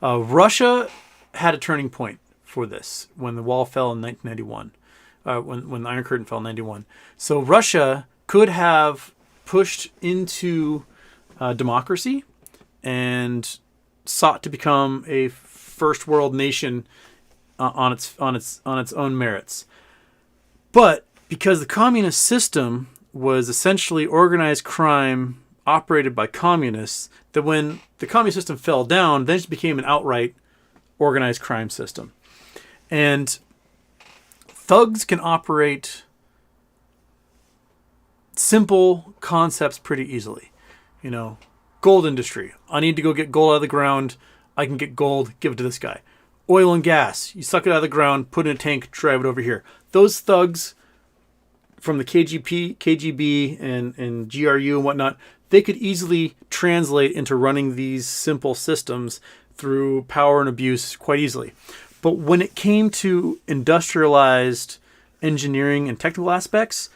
Russia had a turning point for this when the wall fell in 1991, when the Iron Curtain fell in 91. So Russia could have pushed into democracy and sought to become a first world nation on its own merits. But because the communist system was essentially organized crime operated by communists, that when the communist system fell down, then it became an outright organized crime system. And thugs can operate simple concepts pretty easily. Gold industry. I need to go get gold out of the ground. I can get gold, give it to this guy. Oil and gas. You suck it out of the ground, put it in a tank, drive it over here. Those thugs from the KGB and GRU and whatnot, they could easily translate into running these simple systems through power and abuse quite easily. But when it came to industrialized engineering and technical aspects,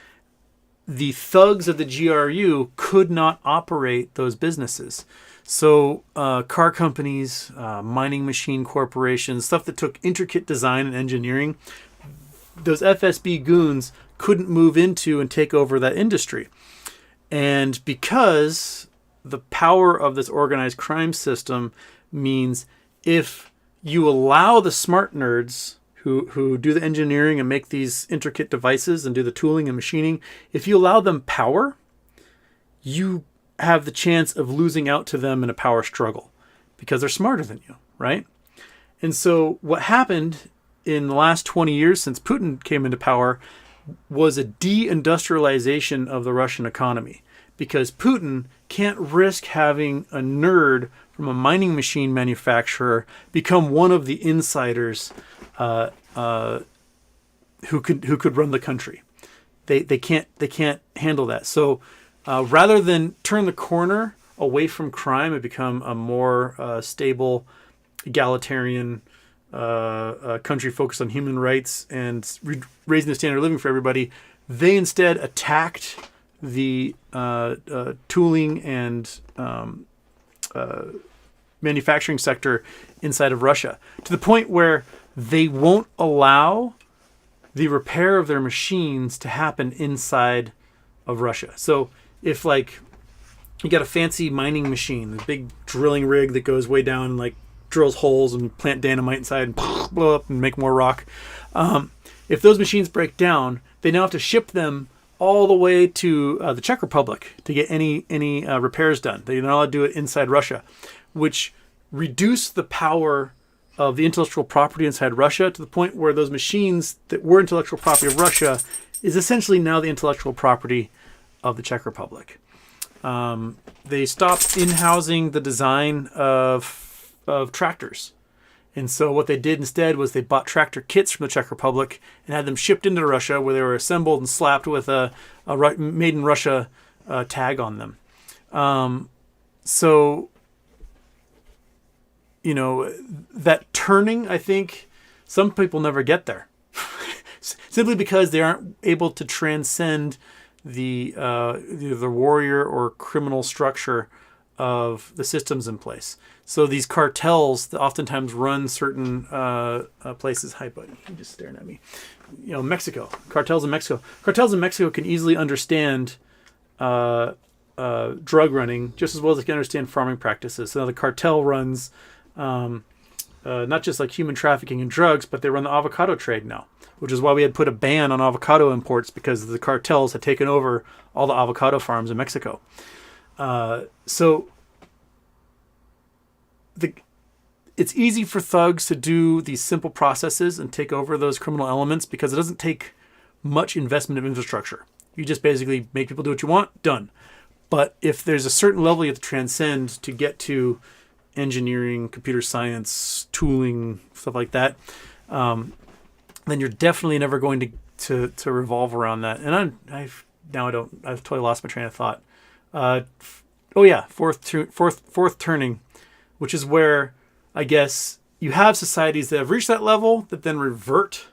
the thugs of the GRU could not operate those businesses. So car companies, mining machine corporations, stuff that took intricate design and engineering, those FSB goons couldn't move into and take over that industry. And because the power of this organized crime system means if you allow the smart nerds who do the engineering and make these intricate devices and do the tooling and machining, if you allow them power, you have the chance of losing out to them in a power struggle because they're smarter than you, right? And so what happened in the last 20 years since Putin came into power was a deindustrialization of the Russian economy, because Putin can't risk having a nerd from a mining machine manufacturer become one of the insiders who could run the country. They can't handle that. So rather than turn the corner away from crime and become a more stable, egalitarian country focused on human rights and raising the standard of living for everybody, they instead attacked the tooling and manufacturing sector inside of Russia, to the point where they won't allow the repair of their machines to happen inside of Russia. So if like you got a fancy mining machine, a big drilling rig that goes way down and like drills holes and plant dynamite inside and blow up and make more rock. If those machines break down, they now have to ship them all the way to the Czech Republic to get any repairs done. They're not allowed to do it inside Russia, which reduced the power of the intellectual property inside Russia to the point where those machines that were intellectual property of Russia is essentially now the intellectual property of the Czech Republic. They stopped in-housing the design of tractors. And so what they did instead was they bought tractor kits from the Czech Republic and had them shipped into Russia, where they were assembled and slapped with a made in Russia tag on them. So, you know, that turning, I think some people never get there simply because they aren't able to transcend the warrior or criminal structure of the systems in place. So these cartels that oftentimes run certain places. Hi, buddy. You're just staring at me. You know, Mexico. Cartels in Mexico. Cartels in Mexico can easily understand drug running just as well as they can understand farming practices. So now the cartel runs not just like human trafficking and drugs, but they run the avocado trade now, which is why we had put a ban on avocado imports, because the cartels had taken over all the avocado farms in Mexico. So it's easy for thugs to do these simple processes and take over those criminal elements because it doesn't take much investment of infrastructure. You just basically make people do what you want, done. But if there's a certain level you have to transcend to get to engineering, computer science, tooling, stuff like that, then you're definitely never going to revolve around that. And I've totally lost my train of thought. Fourth turning, which is where I guess you have societies that have reached that level that then revert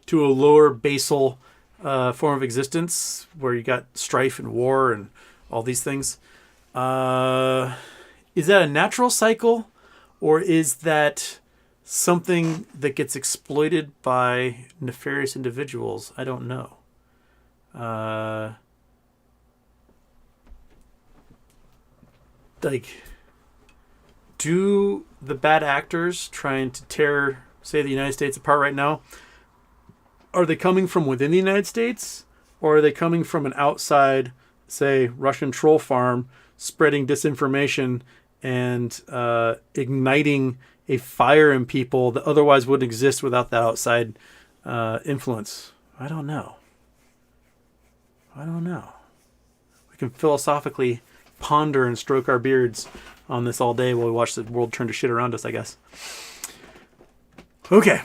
to a lower basal form of existence, where you got strife and war and all these things. Is that a natural cycle, or is that something that gets exploited by nefarious individuals? I don't know. Do the bad actors trying to tear, say, the United States apart right now, are they coming from within the United States, or are they coming from an outside, say, Russian troll farm, spreading disinformation and igniting a fire in people that otherwise wouldn't exist without that outside influence? I don't know. We can philosophically ponder and stroke our beards on this all day while we watch the world turn to shit around us, I guess. Okay.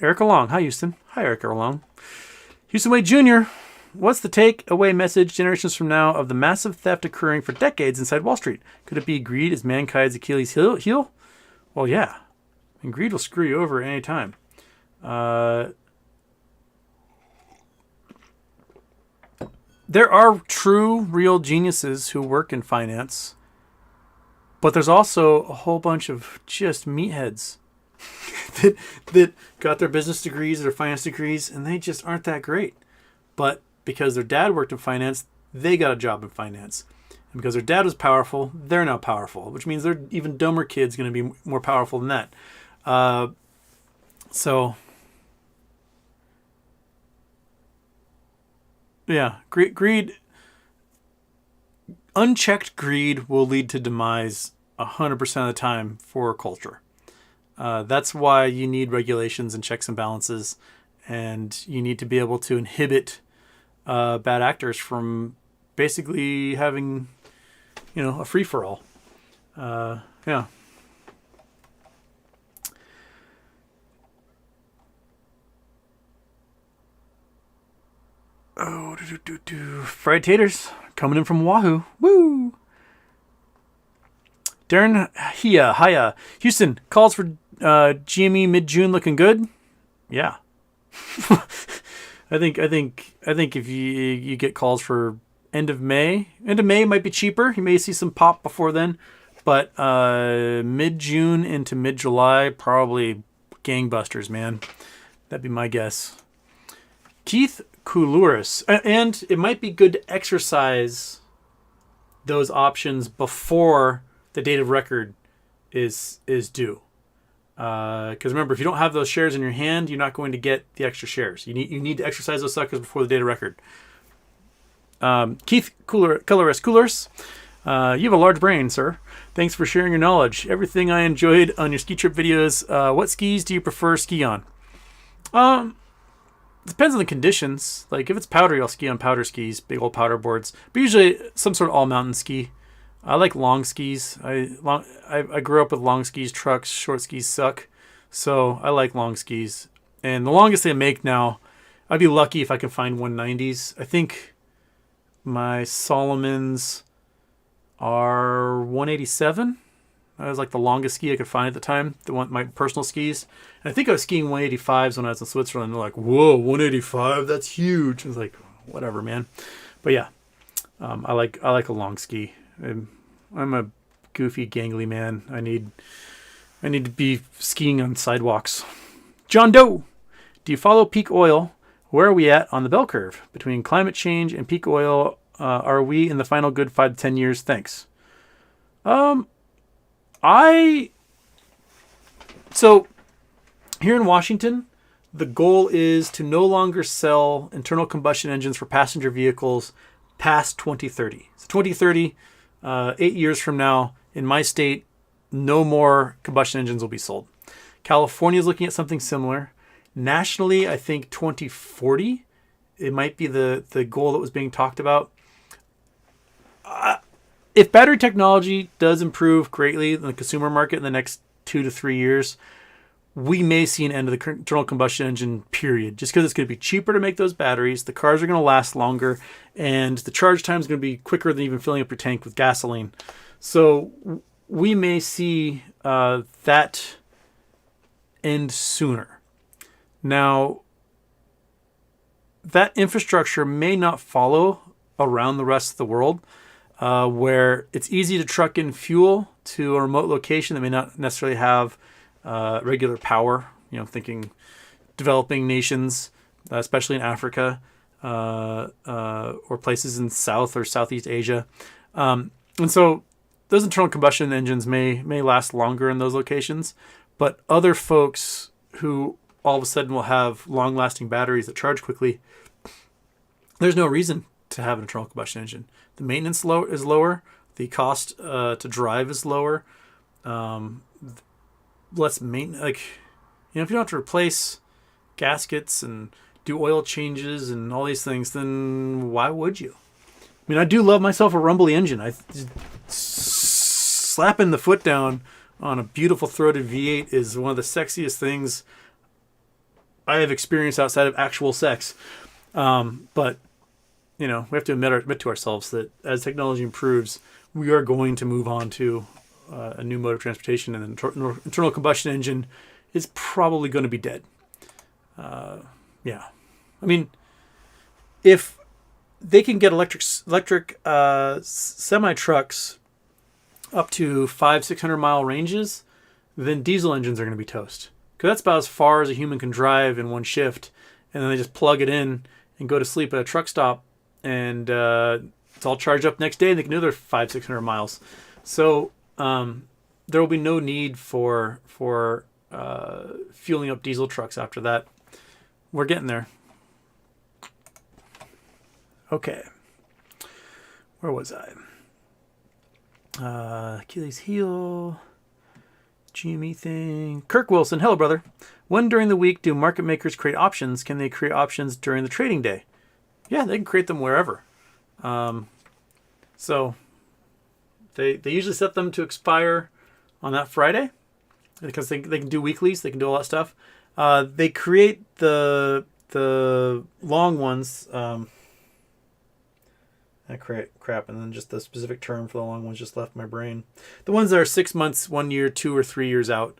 Erica Long. Hi, Houston. Hi, Erica Long. Houston Wade Jr., what's the takeaway message generations from now of the massive theft occurring for decades inside Wall Street? Could it be greed as mankind's Achilles heel? Well, yeah. And greed will screw you over at any time. There are true, real geniuses who work in finance, but there's also a whole bunch of just meatheads that got their business degrees or their finance degrees, and they just aren't that great. But because their dad worked in finance, they got a job in finance. And because their dad was powerful, they're now powerful, which means their even dumber kid's going to be more powerful than that. Yeah, greed, unchecked greed will lead to demise 100% of the time for culture. That's why you need regulations and checks and balances, and you need to be able to inhibit bad actors from basically having, a free-for-all. Yeah. Oh, fried taters coming in from Wahoo. Woo! Darren, hiya. Houston, calls for GME mid-June looking good? Yeah. I think if you get calls for end of May might be cheaper. You may see some pop before then, but mid-June into mid-July, probably gangbusters, man. That'd be my guess. Keith Koulouris, and it might be good to exercise those options before the date of record is due. Because remember, if you don't have those shares in your hand, you're not going to get the extra shares. You need to exercise those suckers before the date of record. Keith Koulouris, you have a large brain, sir. Thanks for sharing your knowledge. Everything I enjoyed on your ski trip videos. What skis do you prefer ski on? Depends on the conditions. Like if it's powdery, I'll ski on powder skis, big old powder boards. But usually some sort of all mountain ski. I like long skis. I grew up with long skis, trucks, short skis suck. So I like long skis. And the longest they make now, I'd be lucky if I can find 190s. I think my Solomons are 187. That was like the longest ski I could find at the time. My personal skis. And I think I was skiing 185s when I was in Switzerland. They're like, whoa, 185? That's huge. I was like, whatever, man. But yeah, I like a long ski. I'm a goofy, gangly man. I need to be skiing on sidewalks. John Doe, do you follow peak oil? Where are we at on the bell curve between climate change and peak oil? Are we in the final good 5 to 10 years? Thanks. So here in Washington, the goal is to no longer sell internal combustion engines for passenger vehicles past 2030. So 2030, 8 years from now, in my state, no more combustion engines will be sold. California is looking at something similar. Nationally, I think 2040, it might be the goal that was being talked about. If battery technology does improve greatly in the consumer market in the next 2 to 3 years, we may see an end of the internal combustion engine, period. Just because it's going to be cheaper to make those batteries, the cars are going to last longer, and the charge time is going to be quicker than even filling up your tank with gasoline. So we may see that end sooner. Now, that infrastructure may not follow around the rest of the world, where it's easy to truck in fuel to a remote location that may not necessarily have regular power. Thinking developing nations, especially in Africa, or places in South or Southeast Asia. And so those internal combustion engines may last longer in those locations, but other folks who all of a sudden will have long-lasting batteries that charge quickly, there's no reason to have an internal combustion engine. The maintenance is lower. The cost to drive is lower. Less maintenance. If you don't have to replace gaskets and do oil changes and all these things, then why would you? I mean, I do love myself a rumbly engine. Slapping the foot down on a beautiful throated V8 is one of the sexiest things I have experienced outside of actual sex. But we have to admit to ourselves that as technology improves, we are going to move on to a new mode of transportation, and the internal combustion engine is probably going to be dead. Yeah, I mean, if they can get electric semi trucks up to 500-600 mile ranges, then diesel engines are going to be toast, because that's about as far as a human can drive in one shift, and then they just plug it in and go to sleep at a truck stop, and it's all charged up next day, and they can do their 500-600 miles. So there will be no need for fueling up diesel trucks after that. We're getting there. Okay. Where was I? Achilles heel. GME thing. Kirk Wilson. Hello, brother. When during the week do market makers create options? Can they create options during the trading day? Yeah, they can create them wherever. So they usually set them to expire on that Friday, because they can do weeklies. They can do all that stuff. They create the long ones. Crap, and then just the specific term for the long ones just left my brain. The ones that are 6 months, 1 year, 2 or 3 years out,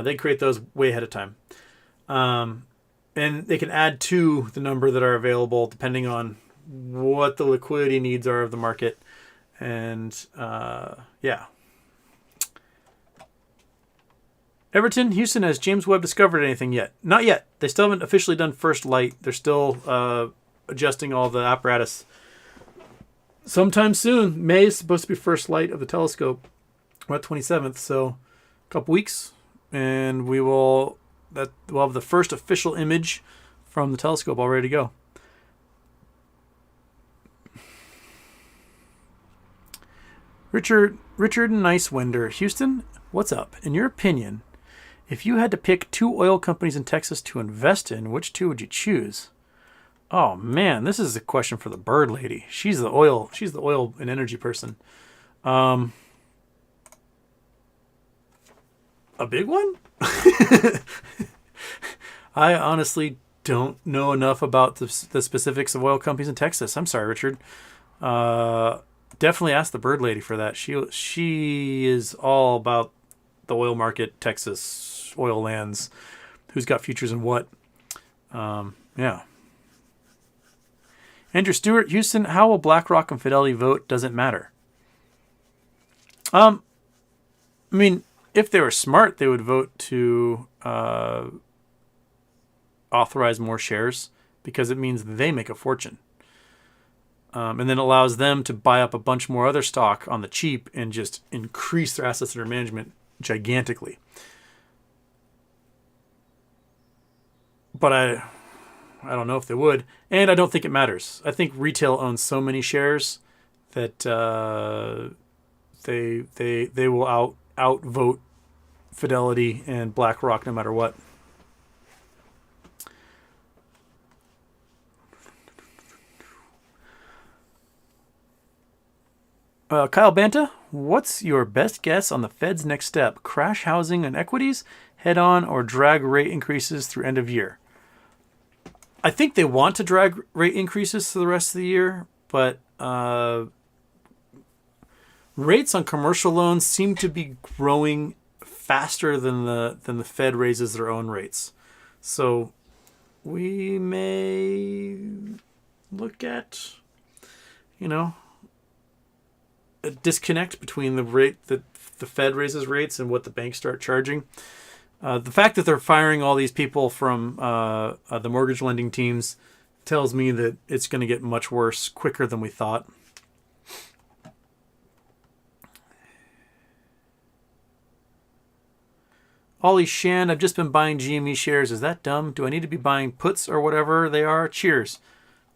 they create those way ahead of time. And they can add to the number that are available depending on what the liquidity needs are of the market. And yeah. Everton, Houston, has James Webb discovered anything yet? Not yet. They still haven't officially done first light. They're still adjusting all the apparatus. Sometime soon. May is supposed to be first light of the telescope. We're at 27th, so a couple weeks, and we'll have the first official image from the telescope all ready to go. Richard Nicewinder, Houston, what's up? In your opinion, if you had to pick 2 oil companies in Texas to invest in, which 2 would you choose? Oh man, this is a question for the bird lady. She's the oil and energy person. A big one? I honestly don't know enough about the specifics of oil companies in Texas. I'm sorry, Richard. Definitely ask the bird lady for that. She is all about the oil market, Texas, oil lands, who's got futures and what. Yeah. Andrew Stewart, Houston, how will BlackRock and Fidelity vote? Does it matter? I mean, if they were smart, they would vote to authorize more shares, because it means they make a fortune. And then allows them to buy up a bunch more other stock on the cheap and just increase their assets under management gigantically. But I don't know if they would, and I don't think it matters. I think retail owns so many shares that they will outvote Fidelity and BlackRock no matter what. Kyle Banta, what's your best guess on the Fed's next step? Crash housing and equities, head on, or drag rate increases through end of year? I think they want to drag rate increases for the rest of the year, but rates on commercial loans seem to be growing faster than the Fed raises their own rates. So we may look at, a disconnect between the rate that the Fed raises rates and what the banks start charging. The fact that they're firing all these people from the mortgage lending teams tells me that it's going to get much worse quicker than we thought. Ollie Shan, I've just been buying GME shares. Is that dumb? Do I need to be buying puts or whatever they are? Cheers.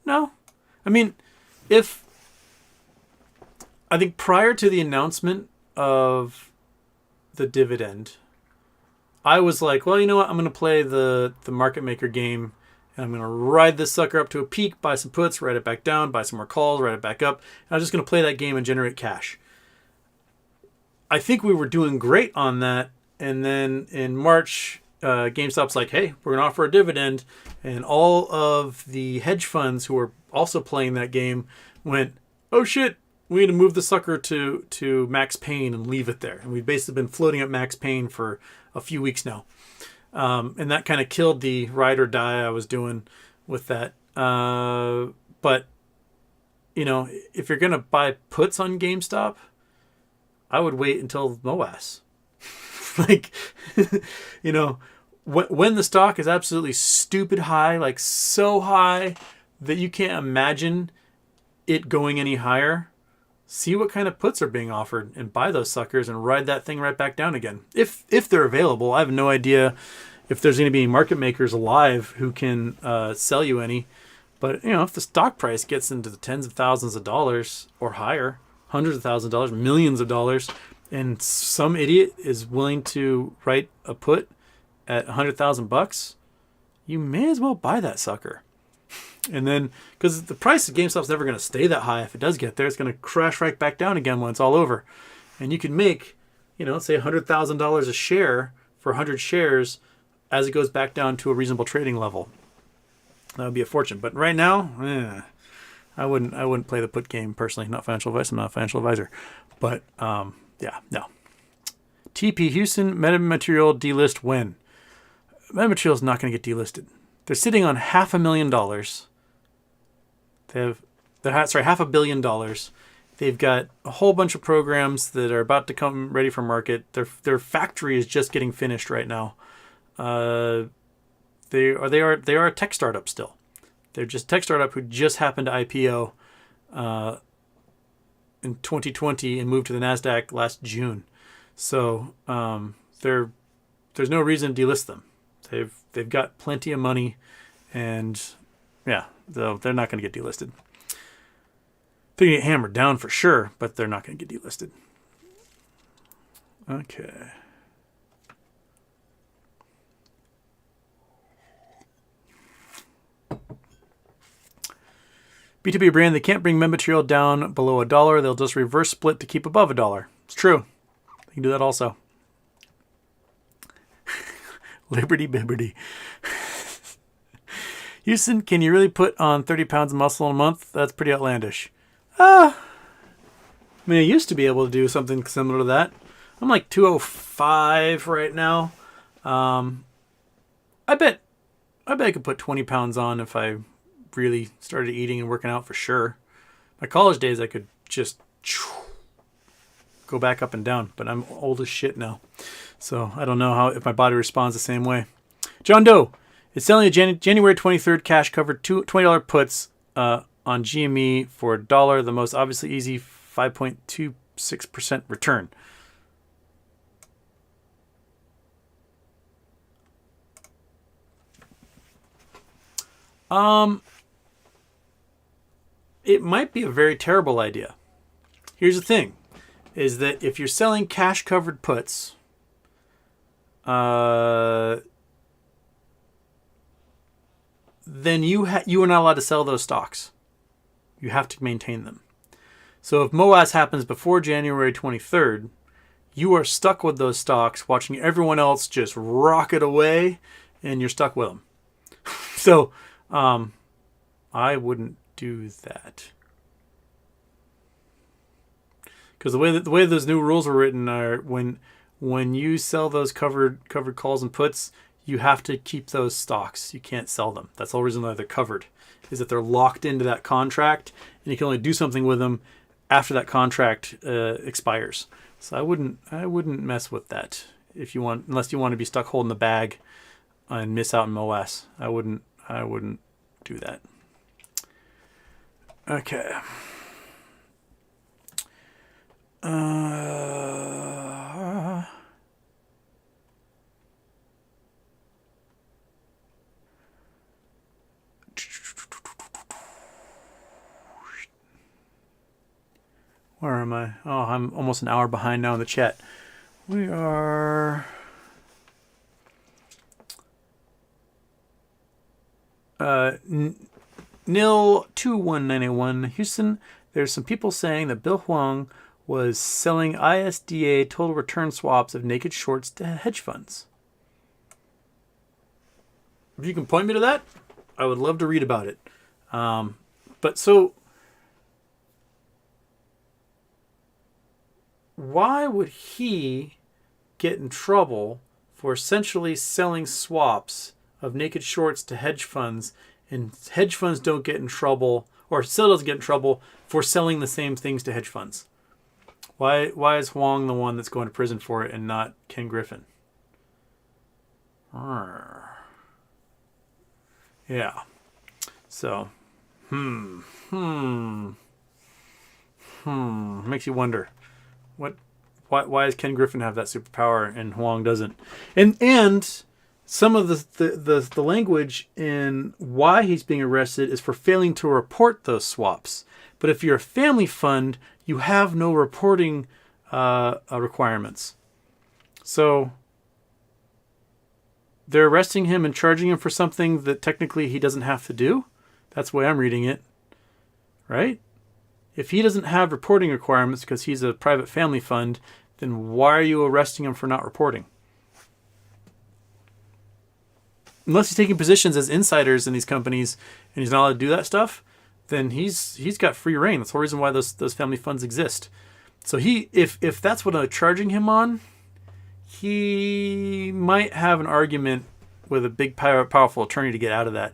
No. I mean, I think prior to the announcement of the dividend, I was like, well, you know what? I'm going to play the market maker game, and I'm going to ride this sucker up to a peak, buy some puts, ride it back down, buy some more calls, ride it back up. And I'm just going to play that game and generate cash. I think we were doing great on that. And then in March, GameStop's like, hey, we're going to offer a dividend. And all of the hedge funds who were also playing that game went, oh shit, we need to move the sucker to max pain and leave it there. And we've basically been floating at max pain for a few weeks now. And that kind of killed the ride or die I was doing with that. But, you know, if you're going to buy puts on GameStop, I would wait until MOAS. Like, you know, when the stock is absolutely stupid high, like so high that you can't imagine it going any higher, see what kind of puts are being offered and buy those suckers and ride that thing right back down again. If they're available. I have no idea if there's going to be any market makers alive who can sell you any. But, you know, if the stock price gets into the tens of thousands of dollars or higher, hundreds of thousands of dollars, millions of dollars, and some idiot is willing to write a put at $100,000, you may as well buy that sucker. And then, because the price of GameStop's never going to stay that high. If it does get there, it's going to crash right back down again when it's all over. And you can make, you know, say $100,000 a share for 100 shares as it goes back down to a reasonable trading level. That would be a fortune. But right now, I wouldn't play the put game personally. Not financial advice. I'm not a financial advisor. But yeah, no. TP Houston metamaterial delist when? Metamaterial is not going to get delisted. They're sitting on $500,000. $500 million. They've got a whole bunch of programs that are about to come ready for market. Their factory is just getting finished right now. They are a tech startup still. They're just a tech startup who just happened to IPO in 2020 and moved to the NASDAQ last June. So there's no reason to delist them. They've got plenty of money, and yeah, they're not going to get delisted. They're going to get hammered down for sure, but they're not going to get delisted. Okay. B2B brand, they can't bring material down below $1. They'll just reverse split to keep above $1. It's true. They can do that also. Liberty Bibberty. Houston, can you really put on 30 pounds of muscle in a month? That's pretty outlandish. I mean, I used to be able to do something similar to that. I'm like 205 right now. I bet I could put 20 pounds on if I really started eating and working out for sure. My college days, I could just go back up and down, but I'm old as shit now. So I don't know if my body responds the same way. John Doe, it's selling a January 23rd cash covered $20 puts on GME for $1. The most obviously easy 5.26% return. It might be a very terrible idea. Here's the thing, is that if you're selling cash covered puts, then you are not allowed to sell those stocks. You have to maintain them. So if MOAS happens before January 23rd, you are stuck with those stocks, watching everyone else just rocket away, and you're stuck with them. So I wouldn't do that. Because the way those new rules are written are when you sell those covered calls and puts, you have to keep those stocks. You can't sell them. That's the whole reason why they're covered, is that they're locked into that contract, and you can only do something with them after that contract expires. So I wouldn't mess with that unless you want to be stuck holding the bag and miss out on MOAS. I wouldn't do that. Okay. Where am I? Oh, I'm almost an hour behind now in the chat. We are... Nil 21981 Houston. There's some people saying that Bill Hwang was selling ISDA total return swaps of naked shorts to hedge funds. If you can point me to that, I would love to read about it. But so, why would he get in trouble for essentially selling swaps of naked shorts to hedge funds, and hedge funds don't get in trouble, or still doesn't get in trouble for selling the same things to hedge funds? Why is Hwang the one that's going to prison for it and not Ken Griffin? Yeah. So, makes you wonder why does Ken Griffin have that superpower and Hwang doesn't? And some of the language in why he's being arrested is for failing to report those swaps. But if you're a family fund, you have no reporting requirements. So they're arresting him and charging him for something that technically he doesn't have to do. That's the way I'm reading it. Right? If he doesn't have reporting requirements because he's a private family fund, then why are you arresting him for not reporting? Unless he's taking positions as insiders in these companies and he's not allowed to do that stuff, then he's got free reign. That's the whole reason why those family funds exist. So if that's what I'm charging him on, he might have an argument with a big powerful attorney to get out of that.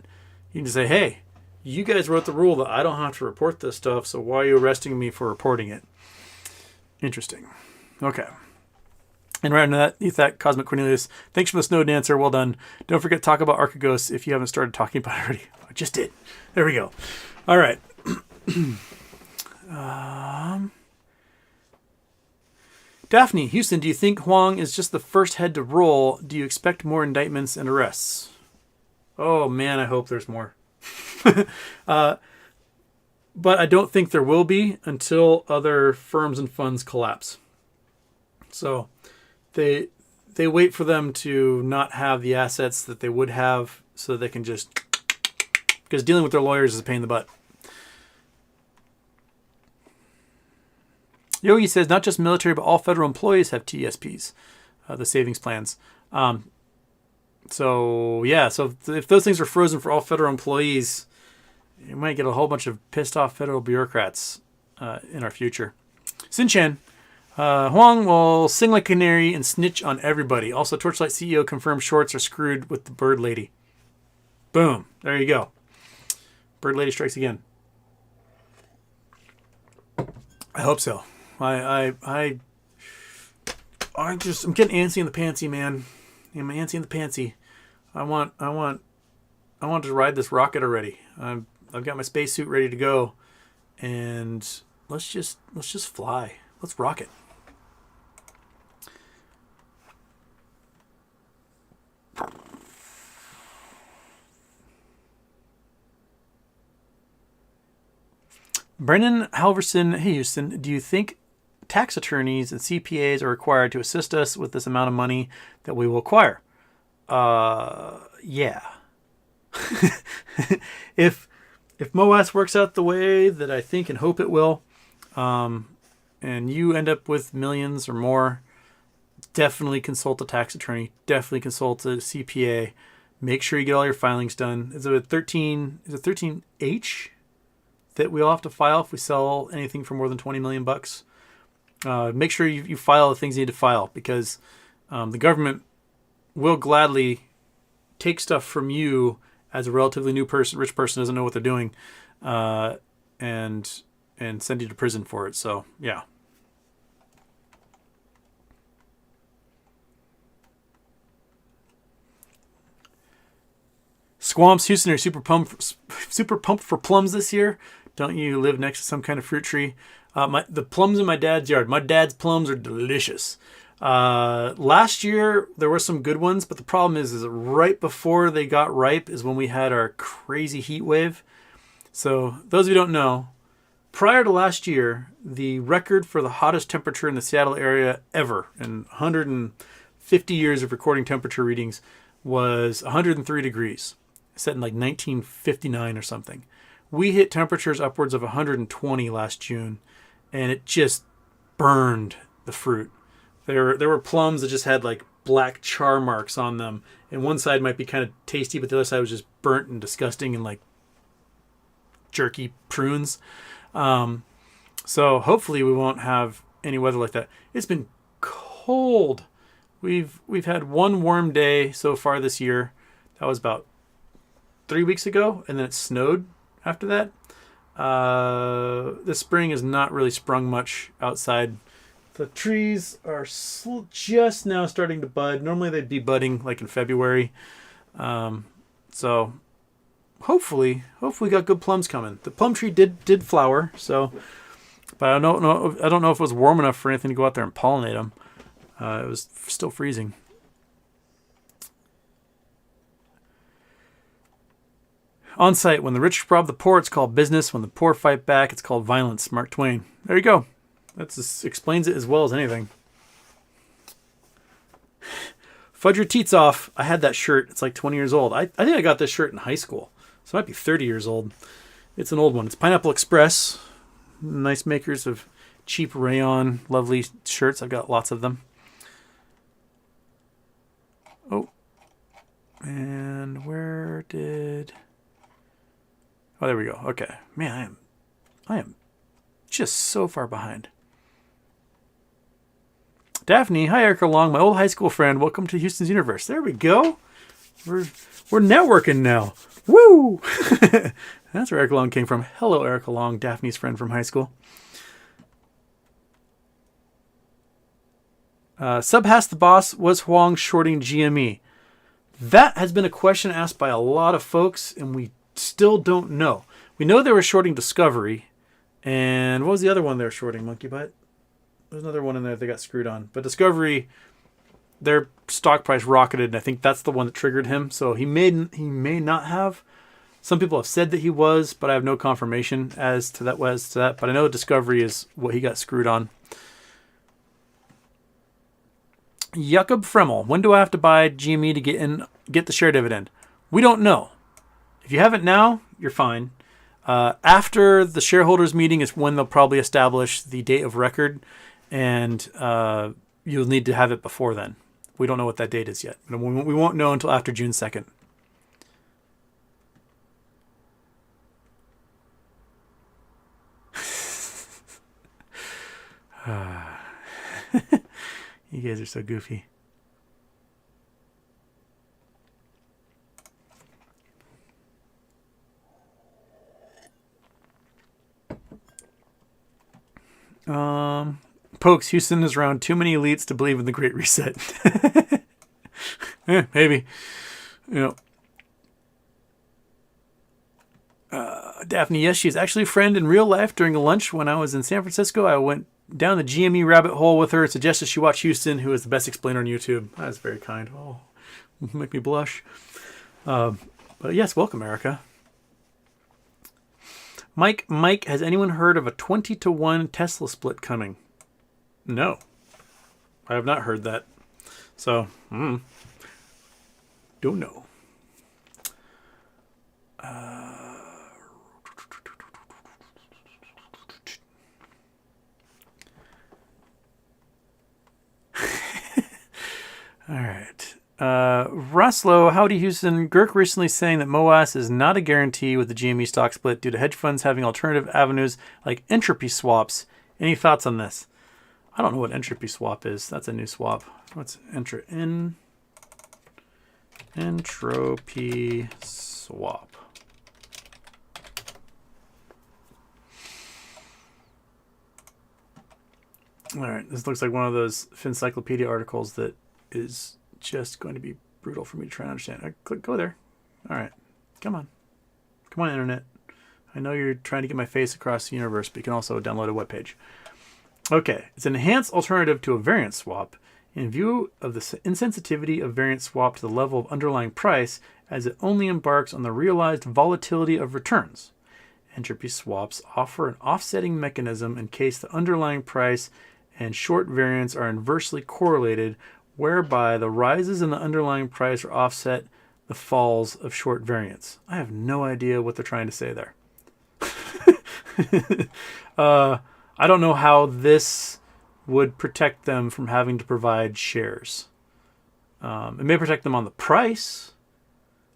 You can just say, hey, you guys wrote the rule that I don't have to report this stuff, so why are you arresting me for reporting it? Interesting. Okay. And right under that, Cosmic Cornelius, thanks for the snow dancer. Well done. Don't forget to talk about Archegos if you haven't started talking about it already. I just did. There we go. All right. Daphne, Houston, do you think Hwang is just the first head to roll? Do you expect more indictments and arrests? Oh, man, I hope there's more. But I don't think there will be until other firms and funds collapse. So they wait for them to not have the assets that they would have so they can just... Because dealing with their lawyers is a pain in the butt. Yogi says not just military, but all federal employees have TSPs, the savings plans. So if those things are frozen for all federal employees, you might get a whole bunch of pissed off federal bureaucrats in our future. Sinchan, Hwang will sing like a canary and snitch on everybody. Also, Torchlight CEO confirms shorts are screwed with the bird lady. Boom. There you go. Bird lady strikes again. I hope so. I'm getting antsy in the pantsy, man. I'm antsy in the pantsy. I want to ride this rocket already. I've got my spacesuit ready to go, and let's just fly. Let's rock it. Brennan Halverson, hey Houston, do you think tax attorneys and CPAs are required to assist us with this amount of money that we will acquire? Yeah. If MOAS works out the way that I think and hope it will, and you end up with millions or more, definitely consult a tax attorney. Definitely consult a CPA. Make sure you get all your filings done. Is it 13H that we all have to file if we sell anything for more than 20 million bucks? Make sure you file the things you need to file, because the government will gladly take stuff from you as a relatively new person, rich person doesn't know what they're doing, and send you to prison for it. So yeah. Squamps, Houston are super pumped for plums this year. Don't you live next to some kind of fruit tree? The plums in my dad's yard. My dad's plums are delicious. Last year there were some good ones, but the problem is right before they got ripe is when we had our crazy heat wave. So those of you who don't know, prior to last year, the record for the hottest temperature in the Seattle area ever in 150 years of recording temperature readings was 103 degrees, set in like 1959 or something. We hit temperatures upwards of 120 last June, and it just burned the fruit. There were plums that just had like black char marks on them. And one side might be kind of tasty, but the other side was just burnt and disgusting and like jerky prunes. So hopefully we won't have any weather like that. It's been cold. We've had one warm day so far this year. That was about 3 weeks ago, and then it snowed after that. The spring has not really sprung much outside. The trees are just now starting to bud. Normally they'd be budding like in February. So hopefully we got good plums coming. The plum tree did flower, so, but I don't know if it was warm enough for anything to go out there and pollinate them. It was still freezing. On site, when the rich rob the poor, it's called business. When the poor fight back, it's called violence. Mark Twain. There you go. That explains it as well as anything. Fudge your teats off. I had that shirt. It's like 20 years old. I think I got this shirt in high school. So it might be 30 years old. It's an old one. It's Pineapple Express. Nice makers of cheap rayon, lovely shirts. I've got lots of them. Oh. And where did... Oh, there we go. Okay. Man, I am just so far behind. Daphne, hi Erica Long, my old high school friend. Welcome to Houston's Universe. There we go. We're networking now. Woo! That's where Erica Long came from. Hello, Erica Long, Daphne's friend from high school. Subhas the boss, was Hwang shorting GME? That has been a question asked by a lot of folks, and we still don't know. We know they were shorting Discovery, and what was the other one they were shorting? Monkey Butt? There's another one in there they got screwed on. But Discovery, their stock price rocketed, and I think that's the one that triggered him. So he may not have. Some people have said that he was, but I have no confirmation as to that. But I know Discovery is what he got screwed on. Jakob Fremmel, when do I have to buy GME to get the share dividend? We don't know. If you haven't now, you're fine. After the shareholders meeting is when they'll probably establish the date of record, and you'll need to have it before then. We don't know what that date is yet. We won't know until after June 2nd. You guys are so goofy. Pokes, Houston is around too many elites to believe in the Great Reset. Maybe. You know. Daphne, yes, she's actually a friend in real life. During a lunch when I was in San Francisco, I went down the GME rabbit hole with her. Suggested she watch Houston, who is the best explainer on YouTube. That's very kind. Oh, make me blush. But yes, welcome, Erica. Mike, has anyone heard of a 20-to-1 Tesla split coming? No. I have not heard that. So, don't know. All right. Roslo, howdy Houston. Girk recently saying that MOAS is not a guarantee with the GME stock split due to hedge funds having alternative avenues like entropy swaps. Any thoughts on this? I don't know what entropy swap is. That's a new swap. What's entropy swap? All right. This looks like one of those Fincyclopedia articles that is just going to be brutal for me to try and understand. Go there. All right. Come on, Internet. I know you're trying to get my face across the universe, but you can also download a webpage. Okay. It's an enhanced alternative to a variance swap in view of the insensitivity of variance swap to the level of underlying price, as it only embarks on the realized volatility of returns. Entropy swaps offer an offsetting mechanism in case the underlying price and short variance are inversely correlated, whereby the rises in the underlying price are offset the falls of short variance. I have no idea what they're trying to say there. I don't know how this would protect them from having to provide shares. It may protect them on the price,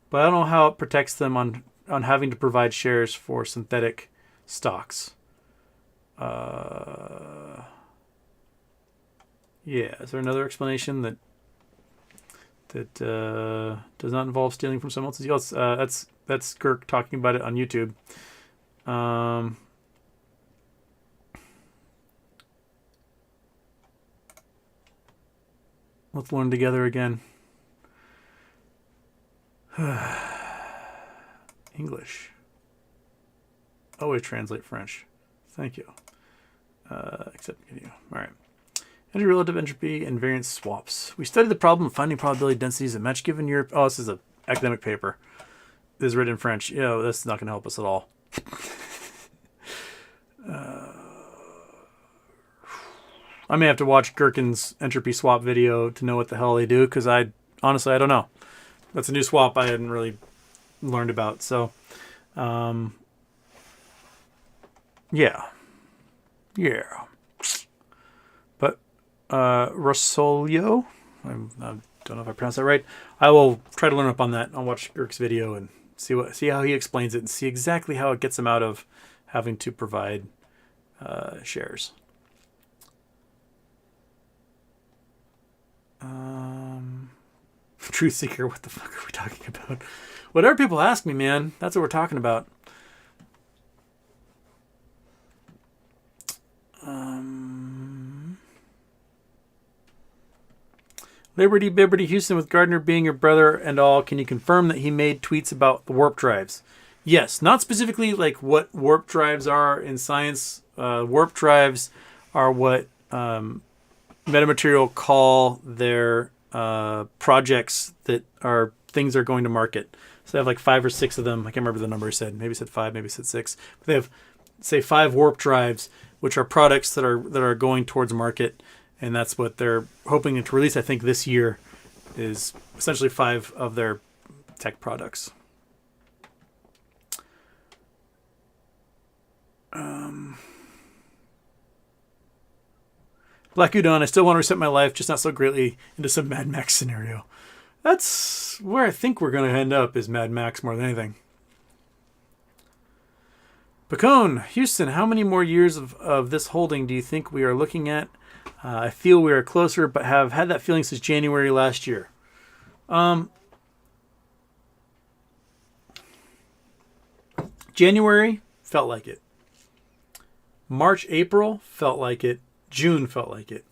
but I don't know how it protects them on having to provide shares for synthetic stocks. Yeah, is there another explanation that does not involve stealing from someone else's yields? That's Girk talking about it on YouTube. Let's learn together again. English. Always translate French. Thank you. Except video. All right. Anti-relative entropy and variance swaps. We studied the problem of finding probability densities that match given Europe. Oh, this is an academic paper. This is written in French. This is not going to help us at all. I may have to watch Gherkin's entropy swap video to know what the hell they do, because honestly, I don't know. That's a new swap I hadn't really learned about. So, yeah. But Rosolio, I don't know if I pronounced that right. I will try to learn up on that. I'll watch Girk's video and see how he explains it and see exactly how it gets him out of having to provide shares. Truth Seeker, what the fuck are we talking about? Whatever people ask me, man, that's what we're talking about. Liberty Bibberty Houston, with Gardner being your brother and all, can you confirm that he made tweets about the warp drives? Yes, not specifically like what warp drives are in science. Warp drives are what metamaterial call their projects that are things they're going to market. So they have like 5 or 6 of them. I can't remember the number he said. Maybe he said 5, maybe he said 6. But they have, say, 5 warp drives, which are products that are going towards market. And that's what they're hoping to release, I think, this year, is essentially 5 of their tech products. Black Udon, I still want to reset my life, just not so greatly into some Mad Max scenario. That's where I think we're going to end up, is Mad Max more than anything. Pacone, Houston, how many more years of this holding do you think we are looking at? I feel we are closer, but have had that feeling since January last year. January felt like it. March, April felt like it. June felt like it.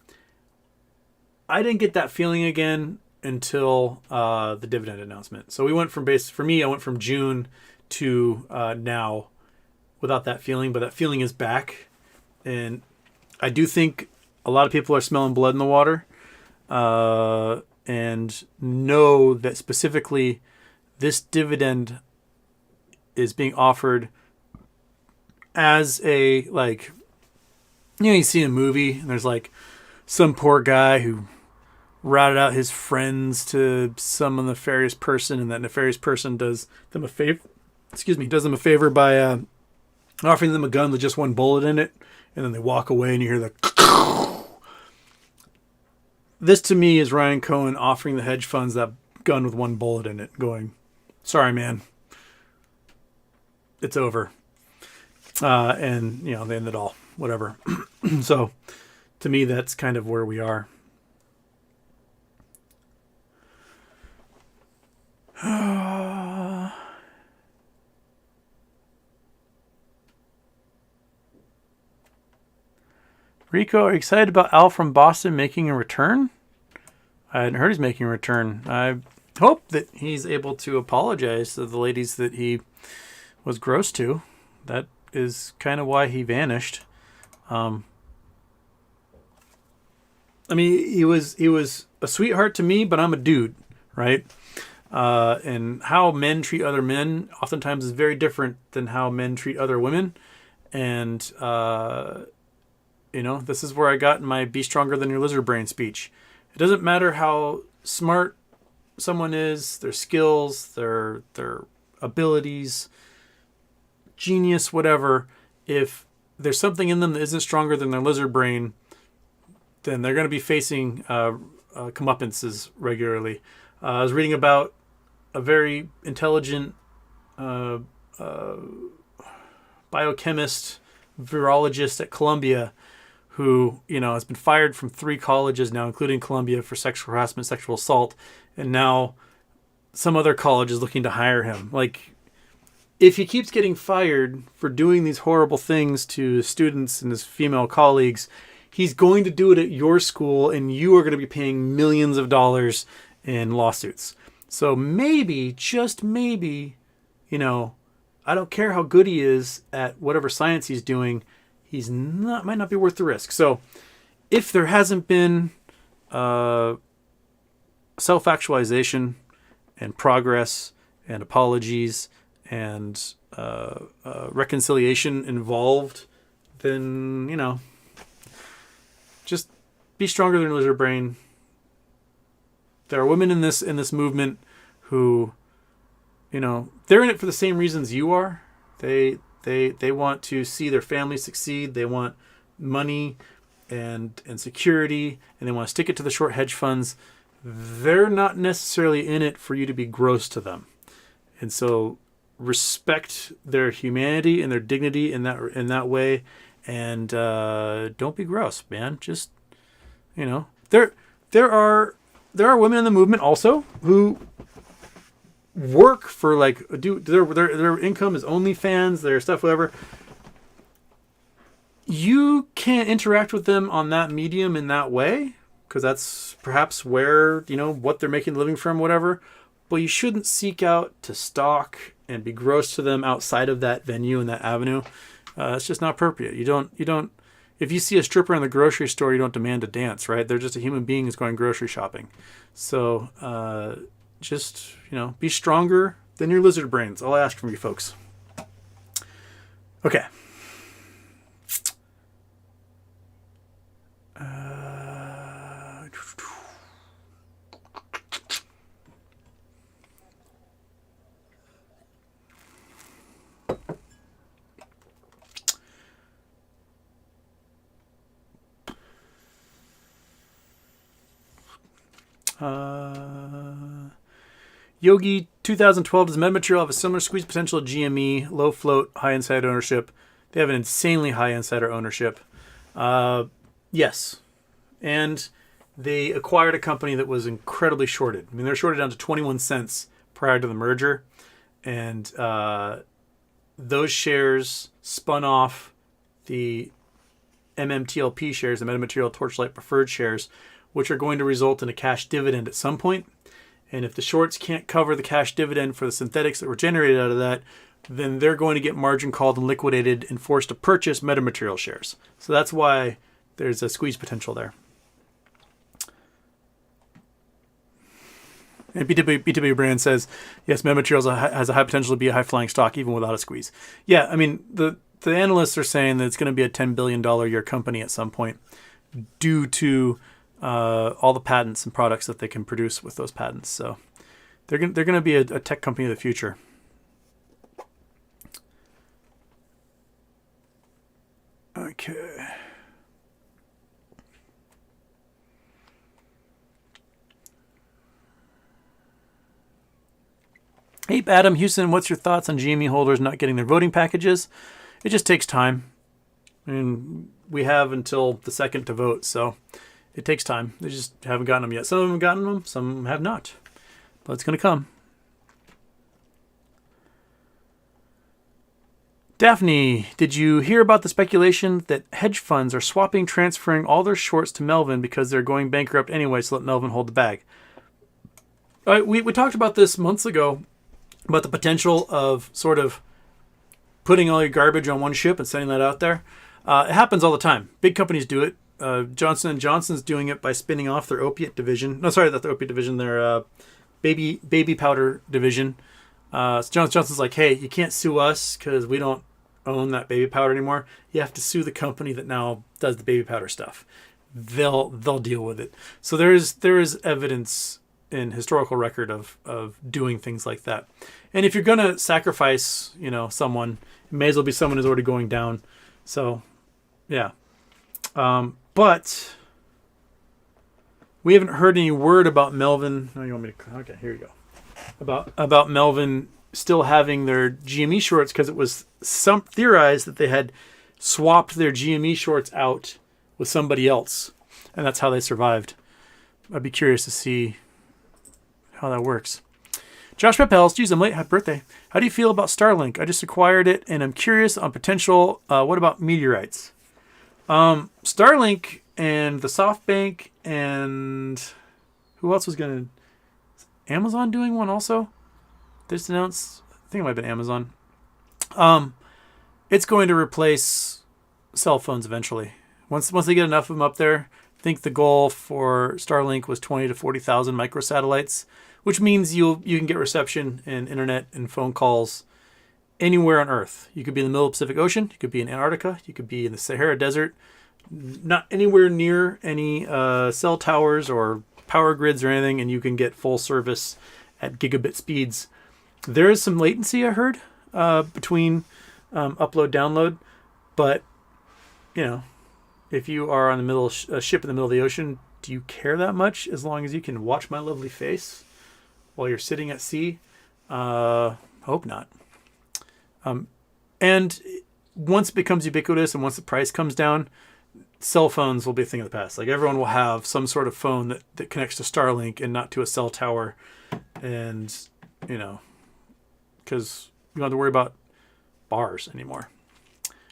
I didn't get that feeling again until the dividend announcement. So we went from I went from June to now without that feeling, but that feeling is back. And I do think a lot of people are smelling blood in the water, and know that specifically this dividend is being offered as a, like, you see a movie and there's like some poor guy who routed out his friends to some nefarious person, and that nefarious person does them a favor. Does them a favor by offering them a gun with just one bullet in it, and then they walk away and you hear the. This to me is Ryan Cohen offering the hedge funds that gun with one bullet in it, going, "Sorry, man, it's over." And they end it all, whatever. So, to me, that's kind of where we are. Rico, are you excited about Al from Boston making a return? I hadn't heard he's making a return. I hope that he's able to apologize to the ladies that he was gross to. That is kind of why he vanished. I mean, he was a sweetheart to me, but I'm a dude, right? And how men treat other men oftentimes is very different than how men treat other women. And, this is where I got my "be stronger than your lizard brain" speech. It doesn't matter how smart someone is, their skills, their abilities, genius, whatever. If there's something in them that isn't stronger than their lizard brain, then they're going to be facing comeuppances regularly. I was reading about a very intelligent biochemist, virologist at Columbia who, has been fired from 3 colleges now, including Columbia, for sexual harassment, sexual assault, and now some other college is looking to hire him. Like, if he keeps getting fired for doing these horrible things to students and his female colleagues, he's going to do it at your school, and you are going to be paying millions of dollars in lawsuits. So maybe, just maybe, I don't care how good he is at whatever science he's doing, might not be worth the risk. So if there hasn't been self-actualization and progress and apologies and reconciliation involved, then, just be stronger than your lizard brain. There are women in this movement who, they're in it for the same reasons you are. They want to see their family succeed. They want money and security, and they want to stick it to the short hedge funds. They're not necessarily in it for you to be gross to them. And so respect their humanity and their dignity in that way, and don't be gross, man. Just, there are women in the movement also who work for their income is OnlyFans, their stuff, whatever. You can't interact with them on that medium in that way, because that's perhaps where, what they're making a living from, whatever. But you shouldn't seek out to stalk and be gross to them outside of that venue and that avenue. It's just not appropriate. You don't, if you see a stripper in the grocery store, you don't demand a dance, right? They're just a human being who's going grocery shopping. So, just, be stronger than your lizard brains. All I ask from you folks. Okay. Yogi 2012, does metamaterial have a similar squeeze potential to GME, low float, high insider ownership? They have an insanely high insider ownership. Yes. And they acquired a company that was incredibly shorted. I mean, they're shorted down to 21 cents prior to the merger. And those shares spun off the MMTLP shares, the Metamaterial Torchlight Preferred shares, which are going to result in a cash dividend at some point. And if the shorts can't cover the cash dividend for the synthetics that were generated out of that, then they're going to get margin called and liquidated and forced to purchase metamaterial shares. So that's why there's a squeeze potential there. And BW Brand says, yes, metamaterials has a high potential to be a high-flying stock even without a squeeze. Yeah, I mean, the analysts are saying that it's going to be a $10 billion a year company at some point due to all the patents and products that they can produce with those patents. So they're going to be a tech company of the future. Okay. Hey, Adam Houston, what's your thoughts on GME holders not getting their voting packages? It just takes time. I mean, we have until the 2nd to vote, so it takes time. They just haven't gotten them yet. Some of them have gotten them, some have not. But it's going to come. Daphne, did you hear about the speculation that hedge funds are transferring all their shorts to Melvin because they're going bankrupt anyway, so let Melvin hold the bag? We talked about this months ago, about the potential of sort of putting all your garbage on one ship and sending that out there. It happens all the time. Big companies do it. Johnson & Johnson's doing it by spinning off their opiate division. No, sorry, not their opiate division, their baby powder division. So Johnson & Johnson's like, hey, you can't sue us because we don't own that baby powder anymore. You have to sue the company that now does the baby powder stuff. They'll deal with it. So there is evidence in historical record of doing things like that. And if you're going to sacrifice, someone, it may as well be someone who's already going down. So, yeah. But We haven't heard any word about Melvin. Oh, you want me to? Okay, here you go. About Melvin still having their GME shorts, because it was some theorized that they had swapped their GME shorts out with somebody else, and that's how they survived. I'd be curious to see how that works. Josh Pepels, geez, I'm late. Happy birthday. How do you feel about Starlink? I just acquired it, and I'm curious on potential. What about meteorites? Starlink and the SoftBank, and who else was going to... Amazon doing one also? They just announced... I think it might have been Amazon. It's going to replace cell phones eventually. Once they get enough of them up there, I think the goal for Starlink was 20 to 40,000 microsatellites, which means you can get reception and internet and phone calls anywhere on Earth. You could be in the middle of the Pacific Ocean. You could be in Antarctica. You could be in the Sahara Desert. Not anywhere near any cell towers or power grids or anything, and you can get full service at gigabit speeds. There is some latency, I heard, between upload, download, but, you know, if you are on the middle a ship in the middle of the ocean, do you care that much as long as you can watch my lovely face while you're sitting at sea? Hope not. And once it becomes ubiquitous and once the price comes down, cell phones will be a thing of the past. Like, everyone will have some sort of phone that connects to Starlink and not to a cell tower. And, you know, because you don't have to worry about bars anymore.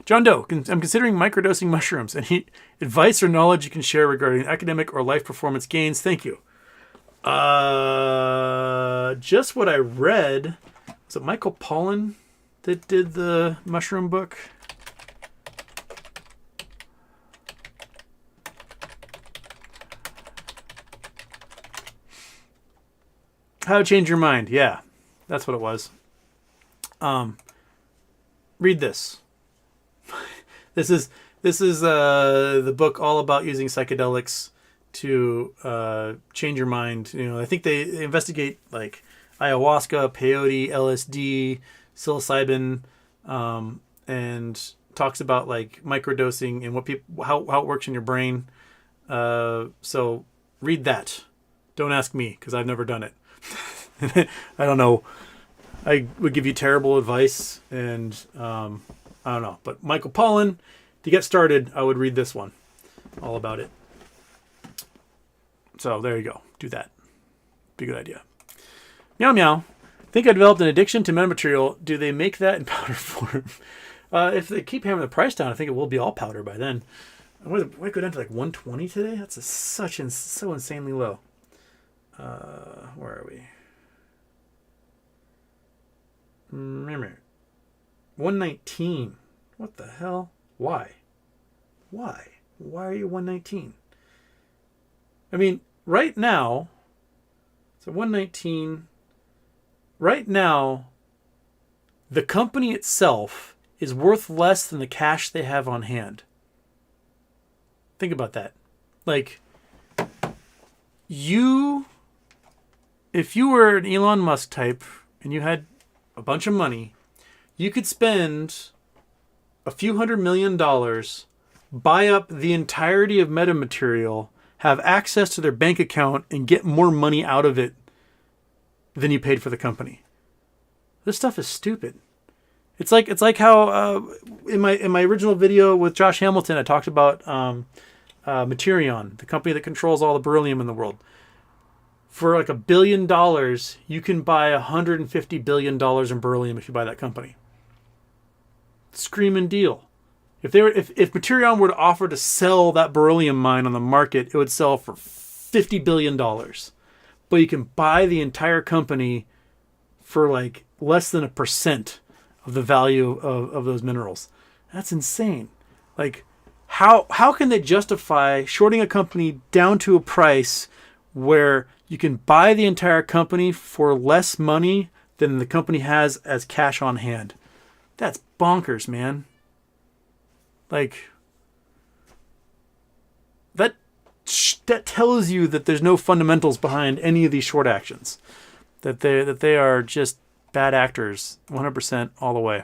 John Doe, I'm considering microdosing mushrooms. Any advice or knowledge you can share regarding academic or life performance gains? Thank you. Just what I read. Was it Michael Pollan that did the mushroom book? How to Change Your Mind. Yeah, that's what it was. Read this. This is the book all about using psychedelics to change your mind. You know, I think they investigate like ayahuasca, peyote, LSD, psilocybin, and talks about like microdosing and how it works in your brain. So read that. Don't ask me, because I've never done it. I don't know. I would give you terrible advice, and I don't know. But Michael Pollan, to get started, I would read this one, all about it. So there you go. Do that. Be a good idea. Meow meow. Think I developed an addiction to metamaterial. Do they make that in powder form? If they keep hammering the price down, I think it will be all powder by then. Why go down to like 120 today? That's so insanely low. Where are we? 119. What the hell? Why? Why are you 119? I mean, right now, so 119. Right now, the company itself is worth less than the cash they have on hand. Think about that. Like, if you were an Elon Musk type and you had a bunch of money, you could spend a few $100 million, buy up the entirety of metamaterial, have access to their bank account, and get more money out of it than you paid for the company. This stuff is stupid. It's like how in my original video with Josh Hamilton, I talked about Materion, the company that controls all the beryllium in the world. For like $1 billion, you can buy $150 billion in beryllium if you buy that company. Screaming deal. If Materion were to offer to sell that beryllium mine on the market, it would sell for $50 billion. But you can buy the entire company for like less than 1% of the value of those minerals. That's insane. Like, how can they justify shorting a company down to a price where you can buy the entire company for less money than the company has as cash on hand? That's bonkers, man. Like, that tells you that there's no fundamentals behind any of these short actions. That they are just bad actors, 100% all the way.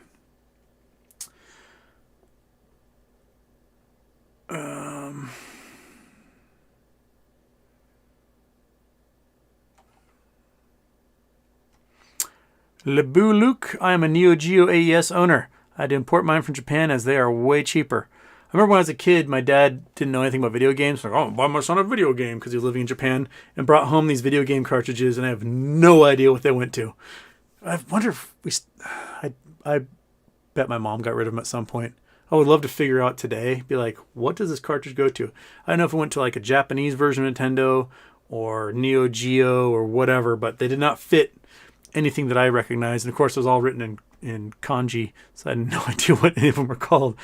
Lebu Luke, I am a Neo Geo AES owner. I had to import mine from Japan as they are way cheaper. I remember when I was a kid, my dad didn't know anything about video games. Like, oh, buy my son a video game because he was living in Japan, and brought home these video game cartridges, and I have no idea what they went to. I wonder if I bet my mom got rid of them at some point. I would love to figure out today, be like, what does this cartridge go to? I don't know if it went to like a Japanese version of Nintendo or Neo Geo or whatever, but they did not fit anything that I recognized. And of course, it was all written in kanji, so I had no idea what any of them were called.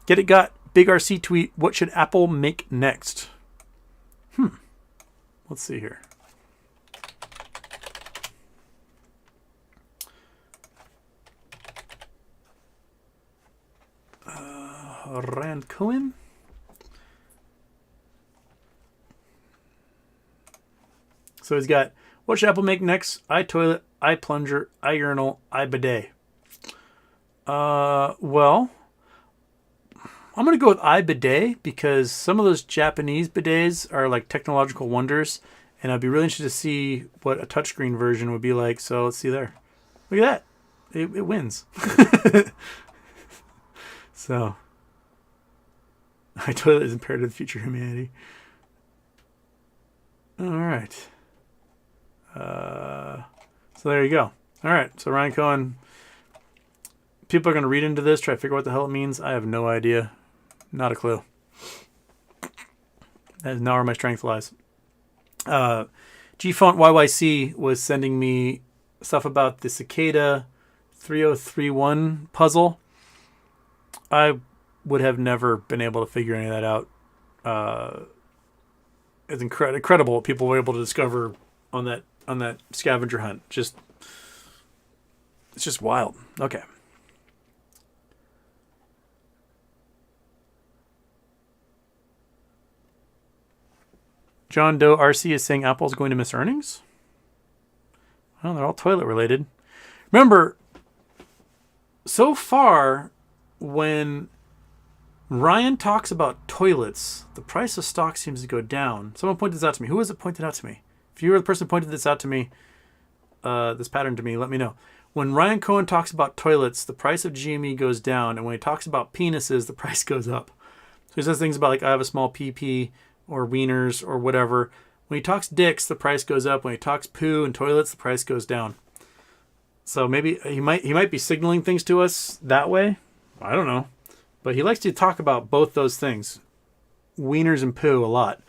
Get it got. Big RC tweet. What should Apple make next? Let's see here. Rand Cohen. So he's got, what should Apple make next? iToilet, iPlunger, iUrinal, iBidet. Well, I'm going to go with iBidet because some of those Japanese bidets are like technological wonders, and I'd be really interested to see what a touchscreen version would be like. So let's see there. Look at that. It wins. So, iToilet is imperative to future humanity. All right. So there you go. All right. So Ryan Cohen, people are going to read into this, try to figure out what the hell it means. I have no idea. Not a clue. That is not where my strength lies. Gfont YYC was sending me stuff about the Cicada 3031 puzzle. I would have never been able to figure any of that out. It's incredible what people were able to discover on that scavenger hunt. It's just wild. Okay. John Doe RC is saying Apple's going to miss earnings. Well, they're all toilet related. Remember, so far, when Ryan talks about toilets, the price of stock seems to go down. Someone pointed this out to me. Who was it pointed out to me? If you were the person who pointed this out to me, this pattern to me, let me know. When Ryan Cohen talks about toilets, the price of GME goes down. And when he talks about penises, the price goes up. So he says things about like, I have a small PP or wieners or whatever. When he talks dicks, the price goes up. When he talks poo and toilets, the price goes down. So maybe he might be signaling things to us that way. I don't know. But he likes to talk about both those things, wieners and poo, a lot.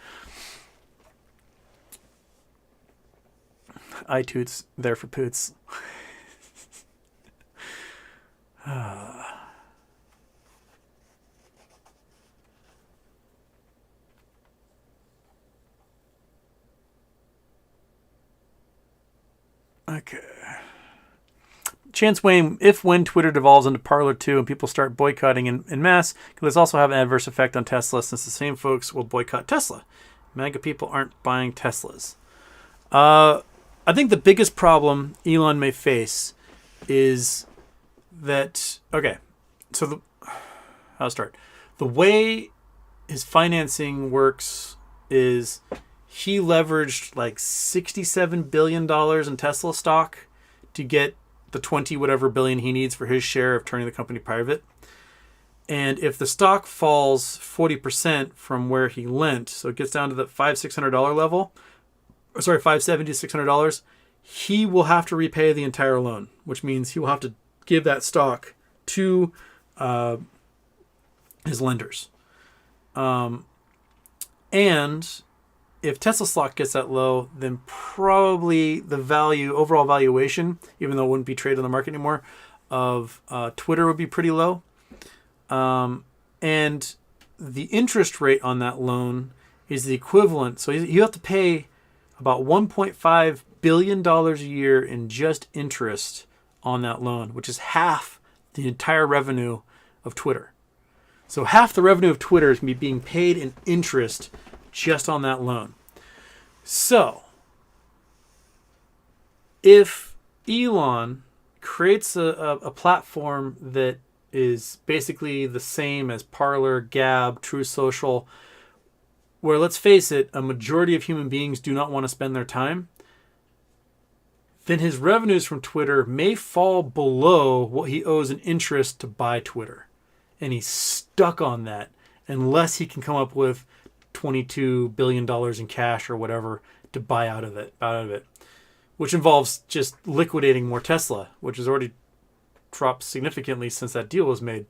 iToots, there for poots. Okay. Chance Wayne, when Twitter devolves into Parler 2 and people start boycotting in mass, can this also have an adverse effect on Tesla since the same folks will boycott Tesla? MAGA people aren't buying Teslas. I think the biggest problem Elon may face is that, okay, so I'll start. The way his financing works is he leveraged like $67 billion in Tesla stock to get the 20 whatever billion he needs for his share of turning the company private. And if the stock falls 40% from where he lent, so it gets down to the $500-$600 level, $570 to $600, he will have to repay the entire loan, which means he will have to give that stock to his lenders. And if Tesla stock gets that low, then probably the overall valuation, even though it wouldn't be traded on the market anymore, of Twitter would be pretty low. And the interest rate on that loan is the equivalent. So you have to pay about $1.5 billion a year in just interest on that loan, which is half the entire revenue of Twitter. So half the revenue of Twitter is going to be being paid in interest just on that loan. So if Elon creates a platform that is basically the same as Parler, Gab, True Social, where, let's face it, a majority of human beings do not want to spend their time, then his revenues from Twitter may fall below what he owes in interest to buy Twitter. And he's stuck on that unless he can come up with $22 billion in cash or whatever to buy out of it, which involves just liquidating more Tesla, which has already dropped significantly since that deal was made.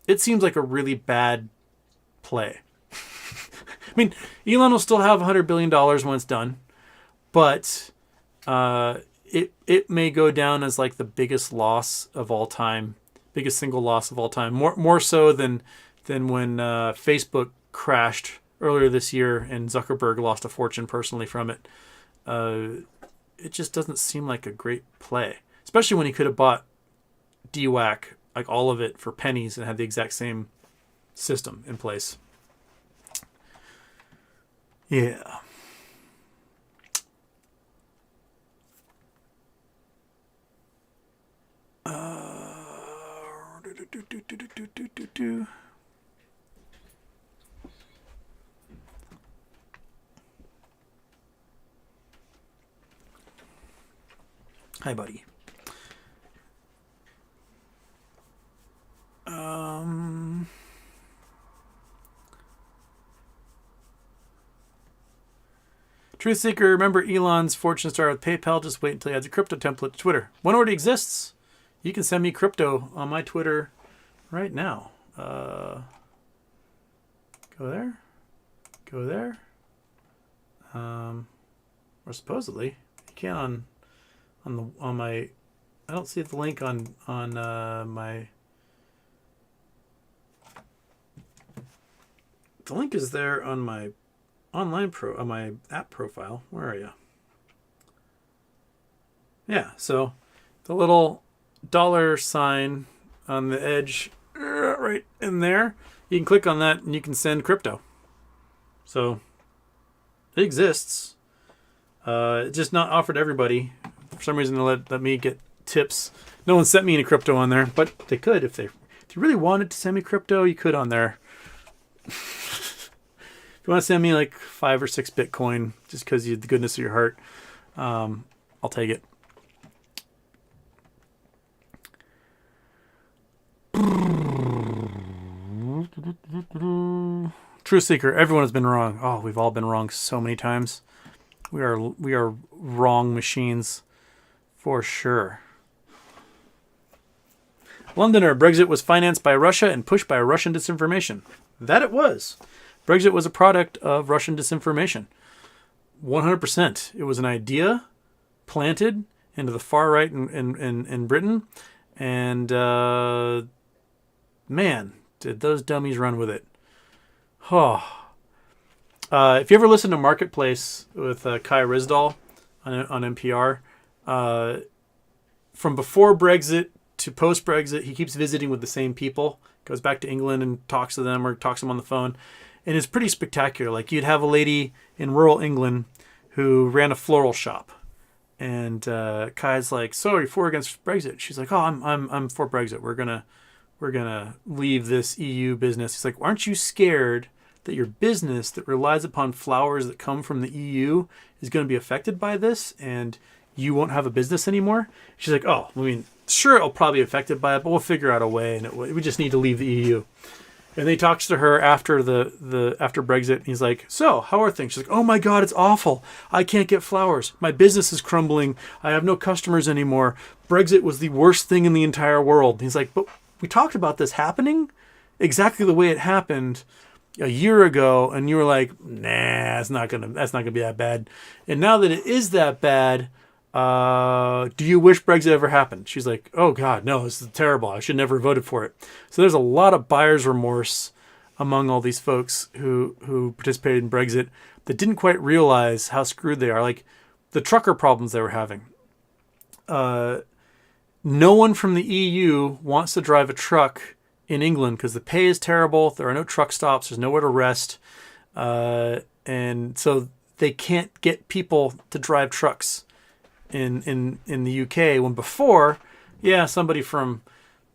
It seems like a really bad play. I mean, Elon will still have $100 billion when it's done, but it may go down as like the biggest loss of all time, biggest single loss of all time, more so than when Facebook crashed earlier this year and Zuckerberg lost a fortune personally from it. It just doesn't seem like a great play, especially when he could have bought DWAC, like all of it, for pennies and had the exact same system in place. Yeah. Hi, buddy. Truth Seeker, remember Elon's fortune started with PayPal? Just wait until he adds a crypto template to Twitter. One already exists. You can send me crypto on my Twitter right now. Go there. Go there. Or supposedly you can on my. I don't see the link on my. The link is there on my on my app profile. Where are you? Yeah, so the little $sign on the edge right in there, you can click on that and you can send crypto. So it exists. It's just not offered to everybody. For some reason they let me get tips. No one sent me any crypto on there, but they could if you really wanted to send me crypto, you could on there. If you want to send me like 5 or 6 Bitcoin, just because you the goodness of your heart, I'll take it. Truth Seeker, everyone has been wrong. Oh, we've all been wrong so many times. We are wrong machines for sure. Londoner, Brexit was financed by Russia and pushed by Russian disinformation. That it was. Brexit was a product of Russian disinformation. 100%. It was an idea planted into the far right in Britain. And man, did those dummies run with it. Oh. If you ever listen to Marketplace with Kai Ryssdal on NPR, from before Brexit to post-Brexit, he keeps visiting with the same people, goes back to England and talks to them or talks to them on the phone. And it's pretty spectacular. Like, you'd have a lady in rural England who ran a floral shop. And Kai's like, so are you for or against Brexit? She's like, oh, I'm for Brexit. We're gonna leave this EU business. He's like, aren't you scared that your business that relies upon flowers that come from the EU is going to be affected by this and you won't have a business anymore? She's like, oh, I mean, sure, it'll probably be affected by it, but we'll figure out a way, and we just need to leave the EU. And they talks to her after after Brexit, and he's like, so how are things? She's like, oh my God, it's awful. I can't get flowers. My business is crumbling. I have no customers anymore. Brexit was the worst thing in the entire world. And he's like, but we talked about this happening exactly the way it happened a year ago, and you were like, nah, that's not gonna be that bad. And now that it is that bad, do you wish Brexit ever happened? She's like, oh God, no, this is terrible. I should never have voted for it. So there's a lot of buyer's remorse among all these folks who participated in Brexit that didn't quite realize how screwed they are. Like the trucker problems they were having. No one from the EU wants to drive a truck in England because the pay is terrible. There are no truck stops. There's nowhere to rest. And so they can't get people to drive trucks in the UK, when before, yeah, somebody from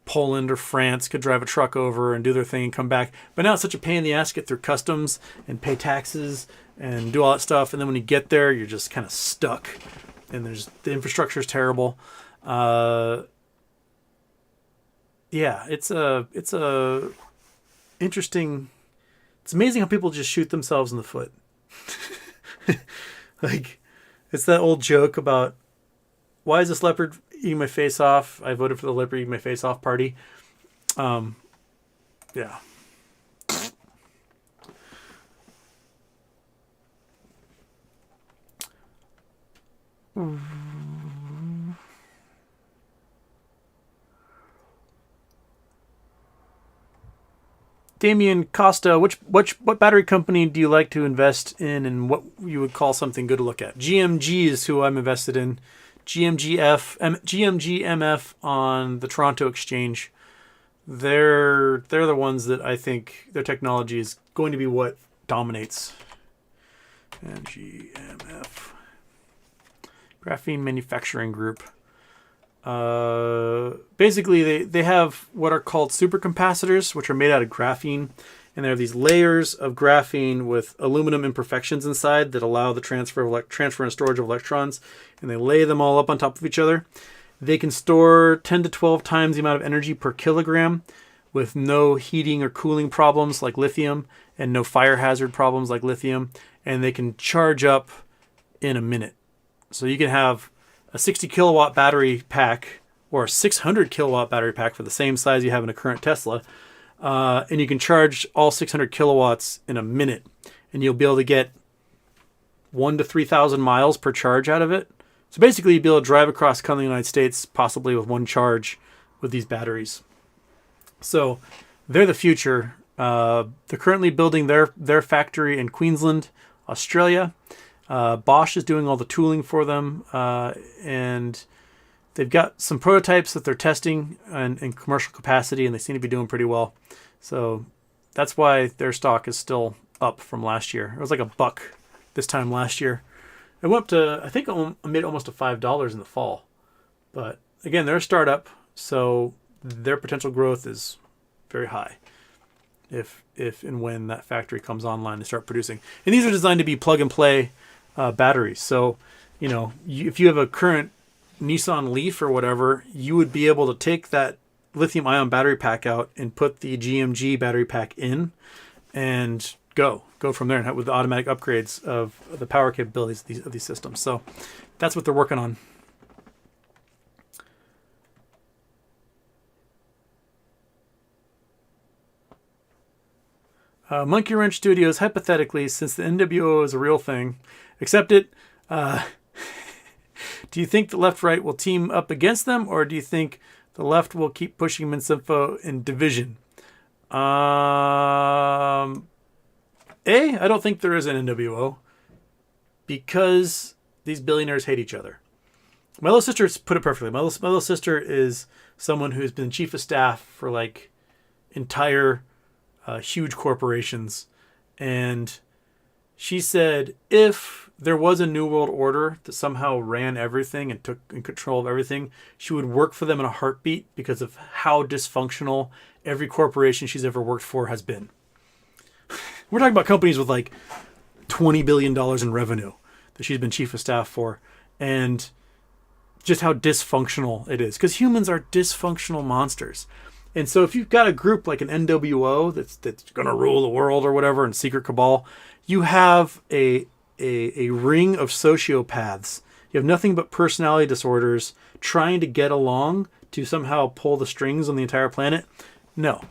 Poland or France could drive a truck over and do their thing and come back. But now it's such a pain in the ass to get through customs and pay taxes and do all that stuff. And then when you get there, you're just kind of stuck. And the infrastructure is terrible. Yeah, it's a interesting. It's amazing how people just shoot themselves in the foot. Like, it's that old joke about, why is this leopard eating my face off? I voted for the leopard eating my face off party. Yeah. Damien Costa, what battery company do you like to invest in, and what you would call something good to look at? GMG is who I'm invested in. GMGMF on the Toronto Exchange. They're the ones that I think their technology is going to be what dominates. And GMF. Graphene Manufacturing Group. Basically, they have what are called supercapacitors, which are made out of graphene, and there are these layers of graphene with aluminum imperfections inside that allow the transfer and storage of electrons, and they lay them all up on top of each other. They can store 10 to 12 times the amount of energy per kilogram with no heating or cooling problems like lithium and no fire hazard problems like lithium, and they can charge up in a minute. So you can have a 60 kilowatt battery pack or a 600 kilowatt battery pack for the same size you have in a current Tesla. And you can charge all 600 kilowatts in a minute, and you'll be able to get 1,000 to 3,000 miles per charge out of it. So basically, you'll be able to drive across the United States possibly with one charge with these batteries. So they're the future. They're currently building their factory in Queensland, Australia. Bosch is doing all the tooling for them, and they've got some prototypes that they're testing in commercial capacity, and they seem to be doing pretty well. So that's why their stock is still up from last year. It was like $1 this time last year. It went up to, I think, made almost to $5 in the fall. But again, they're a startup, so their potential growth is very high if and when that factory comes online and start producing. And these are designed to be plug and play batteries. So, if you have a current Nissan Leaf or whatever, you would be able to take that lithium ion battery pack out and put the GMG battery pack in and go from there, and with the automatic upgrades of the power capabilities of these systems. So that's what they're working on. Monkey Wrench Studios, hypothetically, since the NWO is a real thing, accept it. Do you think the left-right will team up against them, or do you think the left will keep pushing Minsinfo in division? I don't think there is an NWO because these billionaires hate each other. My little sister put it perfectly. My little sister is someone who's been chief of staff for like entire huge corporations, and she said if there was a new world order that somehow ran everything and took in control of everything, she would work for them in a heartbeat because of how dysfunctional every corporation she's ever worked for has been. We're talking about companies with like $20 billion in revenue that she's been chief of staff for, and just how dysfunctional it is, because humans are dysfunctional monsters. And so if you've got a group like an NWO that's going to rule the world or whatever, and secret cabal, you have a ring of sociopaths. You have nothing but personality disorders trying to get along to somehow pull the strings on the entire planet. No.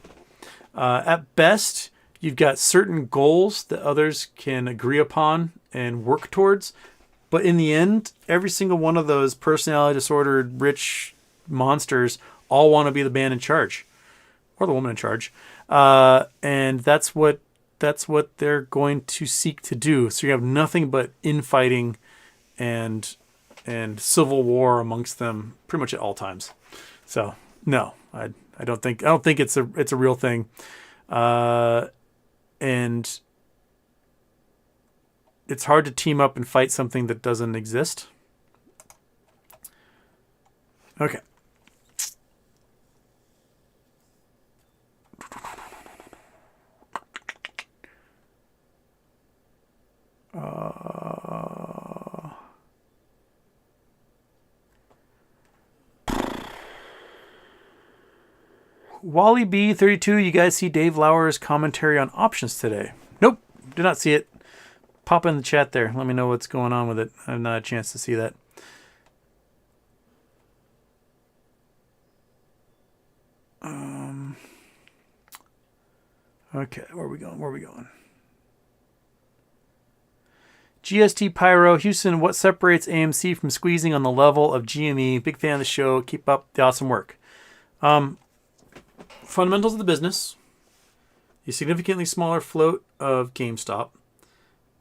At best, you've got certain goals that others can agree upon and work towards. But in the end, every single one of those personality disordered rich monsters all want to be the man in charge. Or the woman in charge. And that's what they're going to seek to do. So you have nothing but infighting and civil war amongst them pretty much at all times. So no, I don't think it's a real thing. And it's hard to team up and fight something that doesn't exist. Okay. Wally B32, you guys see Dave Lauer's commentary on options today? Nope, did not see it. Pop in the chat there. Let me know what's going on with it. I have not had a chance to see that. Okay, where are we going? GST Pyro, Houston, what separates AMC from squeezing on the level of GME? Big fan of the show. Keep up the awesome work. Fundamentals of the business. The significantly smaller float of GameStop.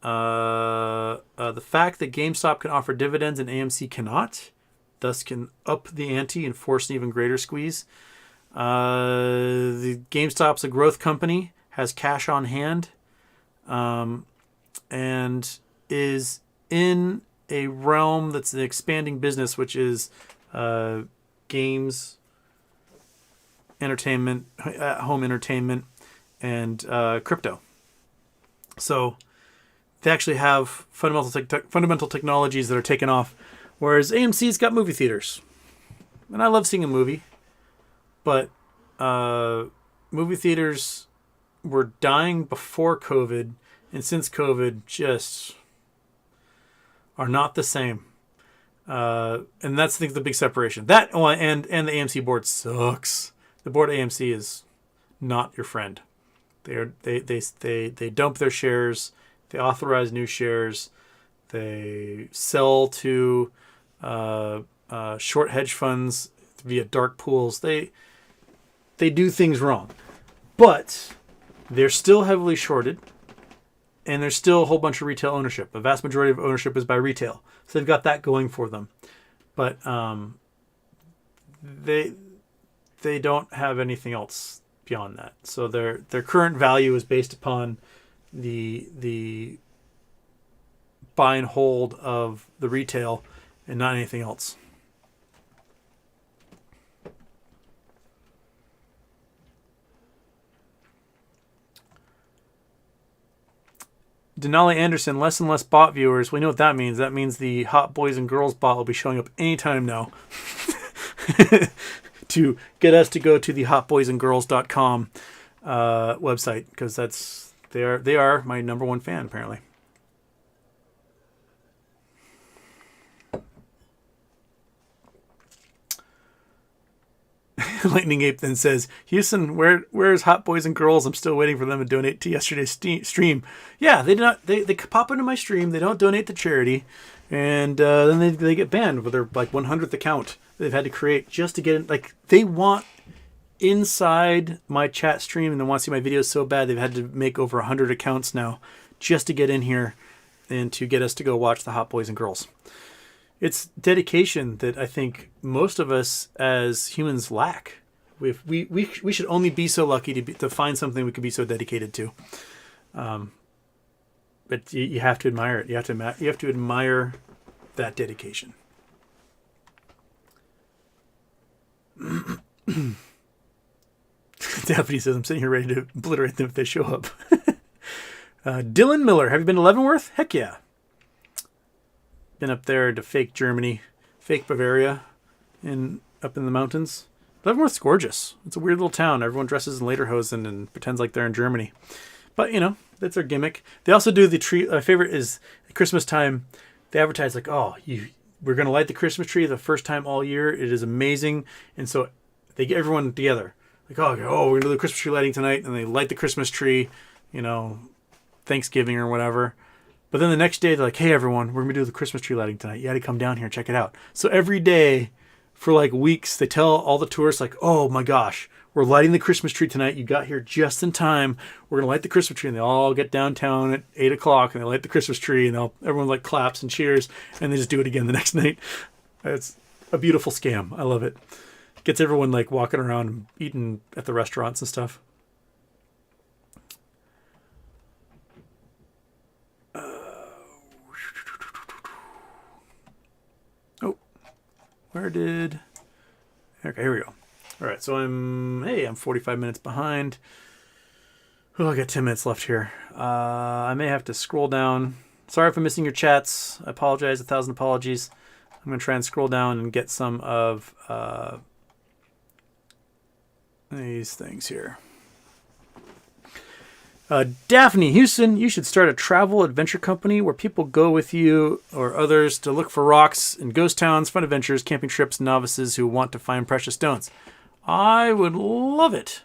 The fact that GameStop can offer dividends and AMC cannot, thus can up the ante and force an even greater squeeze. The GameStop's a growth company, has cash on hand, and is in a realm that's an expanding business, which is games, entertainment, home entertainment, and crypto. So they actually have fundamental technologies that are taken off, whereas AMC's got movie theaters. And I love seeing a movie, but movie theaters were dying before COVID, and since COVID just are not the same. And that's, I think, the big separation. That and the AMC board sucks. The board AMC is not your friend. They dump their shares. They authorize new shares. They sell to short hedge funds via dark pools. They do things wrong, but they're still heavily shorted, and there's still a whole bunch of retail ownership. The vast majority of ownership is by retail, so they've got that going for them. But they don't have anything else beyond that. So their current value is based upon the buy and hold of the retail and not anything else. Denali Anderson, less and less bot viewers. We know what that means. That means the Hot Boys and Girls bot will be showing up anytime now to get us to go to the hotboysandgirls.com website, because they are my number one fan, apparently. Lightning Ape then says, Houston, where's Hot Boys and Girls? I'm still waiting for them to donate to yesterday's stream. Yeah, they pop into my stream. They don't donate to charity. And then they get banned with their like 100th account they've had to create just to get in. Like, they want inside my chat stream and they want to see my videos so bad they've had to make over 100 accounts now just to get in here and to get us to go watch the Hot Boys and Girls. It's dedication that I think most of us as humans lack. We should only be so lucky to find something we could be so dedicated to. But you have to admire it. You have to admire that dedication. Daphne says, I'm sitting here ready to obliterate them if they show up. Dylan Miller, have you been to Leavenworth? Heck yeah. Been up there to fake Germany, fake Bavaria, up in the mountains. Leavenworth's gorgeous. It's a weird little town. Everyone dresses in lederhosen and pretends like they're in Germany. But, that's their gimmick. They also do the tree. My favorite is at Christmas time. They advertise like, we're going to light the Christmas tree the first time all year. It is amazing. And so they get everyone together. Like, we're going to do the Christmas tree lighting tonight. And they light the Christmas tree, Thanksgiving or whatever. But then the next day, they're like, hey, everyone, we're going to do the Christmas tree lighting tonight. You got to come down here and check it out. So every day for like weeks, they tell all the tourists, like, oh my gosh, we're lighting the Christmas tree tonight. You got here just in time. We're going to light the Christmas tree. And they all get downtown at 8 o'clock and they light the Christmas tree. And everyone like claps and cheers. And they just do it again the next night. It's a beautiful scam. I love it. Gets everyone like walking around and eating at the restaurants and stuff. Okay, here we go. All right, so I'm 45 minutes behind. I got 10 minutes left here. I may have to scroll down. Sorry if I'm missing your chats. I apologize, 1,000 apologies. I'm going to try and scroll down and get some of these things here. Daphne Houston, you should start a travel adventure company where people go with you or others to look for rocks in ghost towns, fun adventures, camping trips, novices who want to find precious stones. I would love it.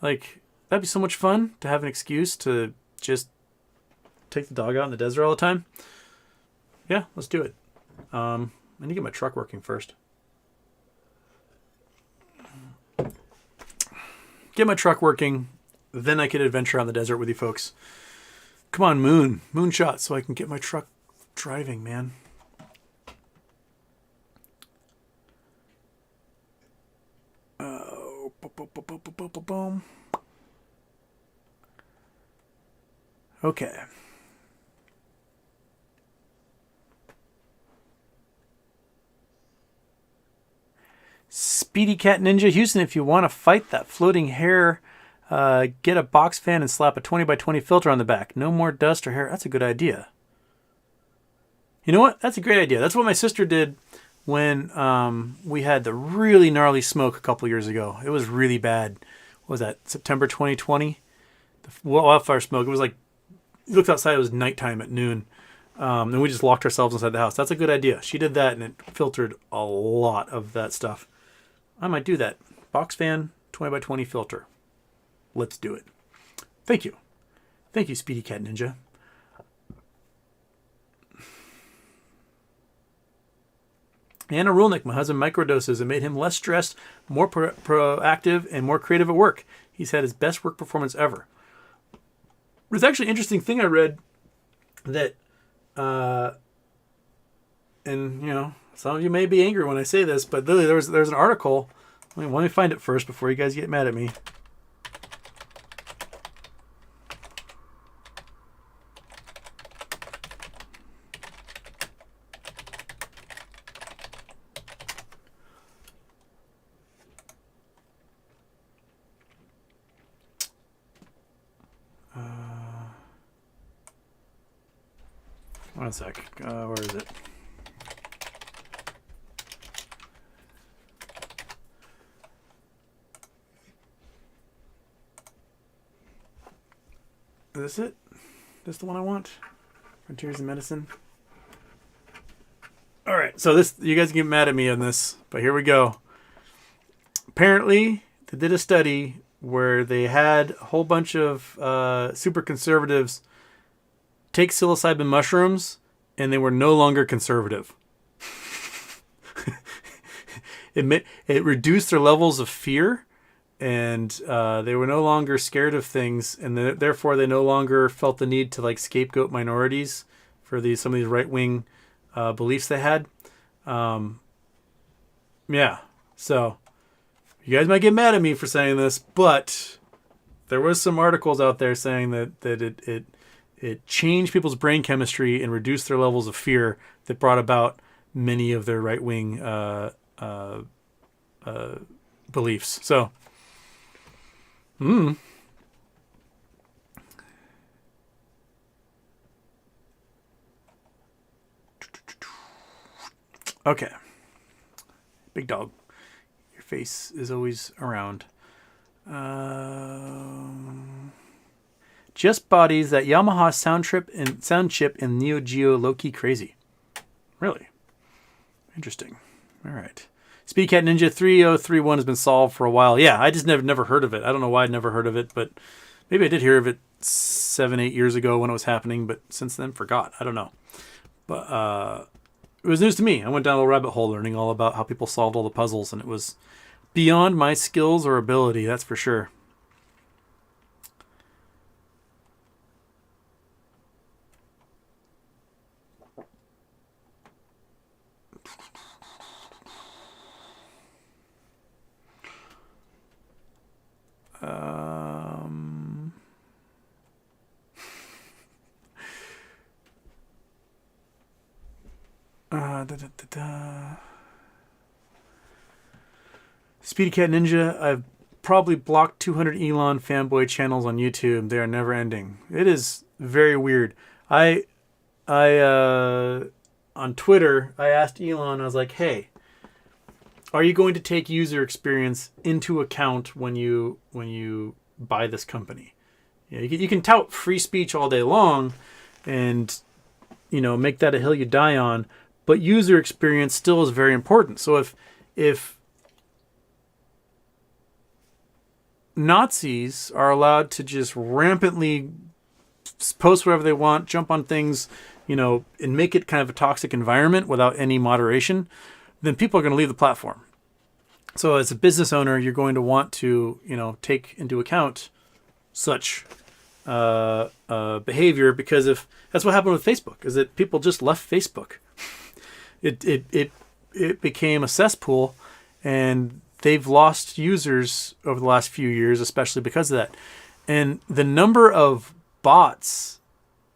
Like, that'd be so much fun to have an excuse to just take the dog out in the desert all the time. Yeah, let's do it. I need to get my truck working first. Get my truck working. Then I could adventure on the desert with you folks. Come on, moonshot, so I can get my truck driving, man. Oh, boom. Okay. Speedy Cat Ninja Houston, if you want to fight that floating hair, get a box fan and slap a 20x20 filter on the back. No more dust or hair. That's a good idea. You know what? That's a great idea. That's what my sister did when we had the really gnarly smoke a couple years ago. It was really bad. What was that? September 2020? The wildfire smoke. It was like, you looked outside, it was nighttime at noon. And we just locked ourselves inside the house. That's a good idea. She did that and it filtered a lot of that stuff. I might do that. Box fan, 20x20 filter. Let's do it. Thank you. Thank you, Speedy Cat Ninja. Anna Rulnick, my husband microdoses. It made him less stressed, more proactive, and more creative at work. He's had his best work performance ever. There's actually an interesting thing I read that, and you know, some of you may be angry when I say this, but literally there's an article. Let me find it first before you guys get mad at me. One sec. Where is it? Is this it? This the one I want? Frontiers in Medicine. All right. So this, you guys get mad at me on this, but here we go. Apparently, they did a study where they had a whole bunch of super conservatives take psilocybin mushrooms, and they were no longer conservative. It reduced their levels of fear, and they were no longer scared of things, and therefore they no longer felt the need to like scapegoat minorities for some of these right-wing beliefs they had. Yeah, so you guys might get mad at me for saying this, but there was some articles out there saying that it changed people's brain chemistry and reduced their levels of fear that brought about many of their right-wing beliefs. So, okay. Big dog. Your face is always around. Just bodies that Yamaha sound chip in Neo Geo low-key crazy. Really? Interesting. All right. Speed Cat Ninja 3031 has been solved for a while. Yeah, I just never heard of it. I don't know why I'd never heard of it, but maybe I did hear of it 7-8 years ago when it was happening, but since then forgot. I don't know. But it was news to me. I went down a little rabbit hole learning all about how people solved all the puzzles, and it was beyond my skills or ability, that's for sure. Speedy Cat Ninja, I've probably blocked 200 Elon fanboy channels on YouTube. They are never ending. It is very weird. I on Twitter, I asked Elon, I was like, hey, are you going to take user experience into account when you buy this company? You can tout free speech all day long and, make that a hill you die on, but user experience still is very important. So if Nazis are allowed to just rampantly post whatever they want, jump on things, and make it kind of a toxic environment without any moderation, then people are going to leave the platform. So as a business owner, you're going to want to, take into account such behavior, because if that's what happened with Facebook, is that people just left Facebook. It became a cesspool, and they've lost users over the last few years, especially because of that. And the number of bots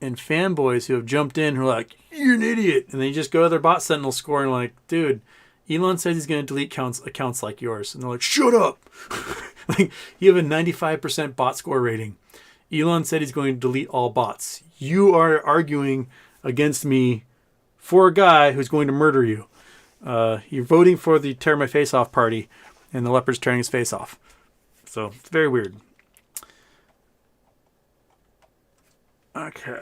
and fanboys who have jumped in who are like, "You're an idiot," and they just go to their bot sentinel score and like, "Dude, Elon says he's going to delete accounts like yours," and they're like, "Shut up!" Like, you have a 95% bot score rating. Elon said he's going to delete all bots. You are arguing against me for a guy who's going to murder you. You're voting for the Tear My Face Off party, and the leopard's tearing his face off. So it's very weird. Okay.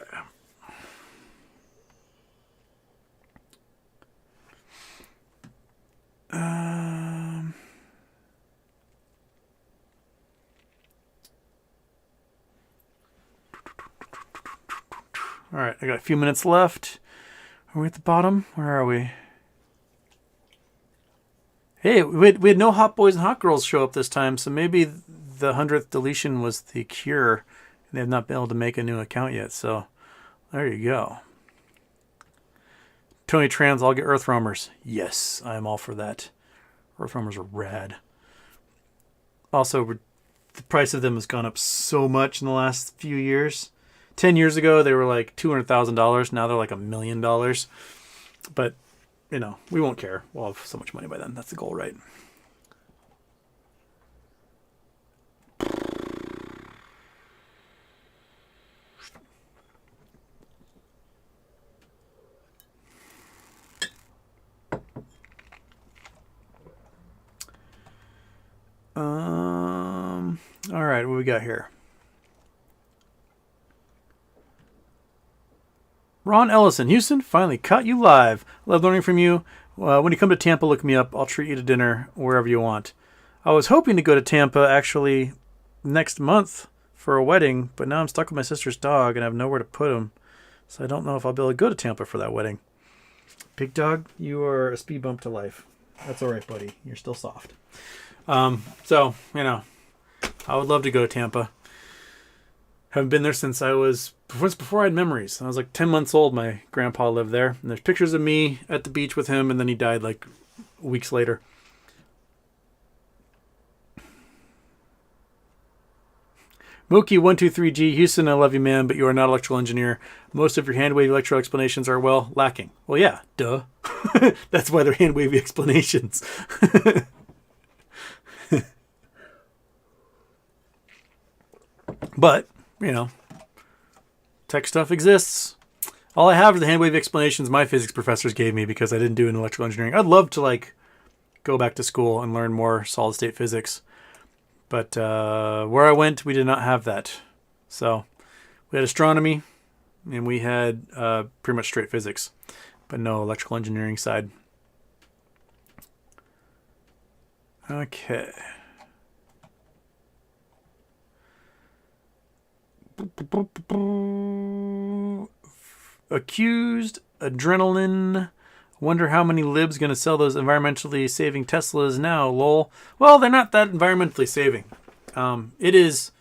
All right, I got a few minutes left. Are we at the bottom? Where are we? Hey, we had no hot boys and hot girls show up this time, so maybe the 100th deletion was the cure. They have not been able to make a new account yet, so there you go. Tony Trans, I'll get Earth Roamers. Yes, I am all for that. Earth Roamers are rad. Also, the price of them has gone up so much in the last few years. 10 years ago, they were like $200,000. Now they're like $1 million. But, we won't care. We'll have so much money by then. That's the goal, right? All right, what we got here? Ron Ellison, Houston, finally caught you live. Love learning from you. When you come to Tampa, look me up. I'll treat you to dinner wherever you want. I was hoping to go to Tampa actually next month for a wedding, but now I'm stuck with my sister's dog and I have nowhere to put him. So I don't know if I'll be able to go to Tampa for that wedding. Big dog, you are a speed bump to life. That's all right, buddy. You're still soft. So, I would love to go to Tampa. Haven't been there since before I had memories. I was like 10 months old. My grandpa lived there. And there's pictures of me at the beach with him, and then he died like weeks later. Mookie123G, Houston, I love you, man, but you are not an electrical engineer. Most of your hand-wavy electrical explanations are, lacking. Well, yeah, duh. That's why they're hand-wavy explanations. But, tech stuff exists. All I have are the hand-wavy explanations my physics professors gave me because I didn't do an electrical engineering. I'd love to, go back to school and learn more solid-state physics. But where I went, we did not have that. So we had astronomy, and we had pretty much straight physics, but no electrical engineering side. Okay. Accused adrenaline. Wonder how many libs going to sell those environmentally saving Teslas now, lol. Well, they're not that environmentally saving. It is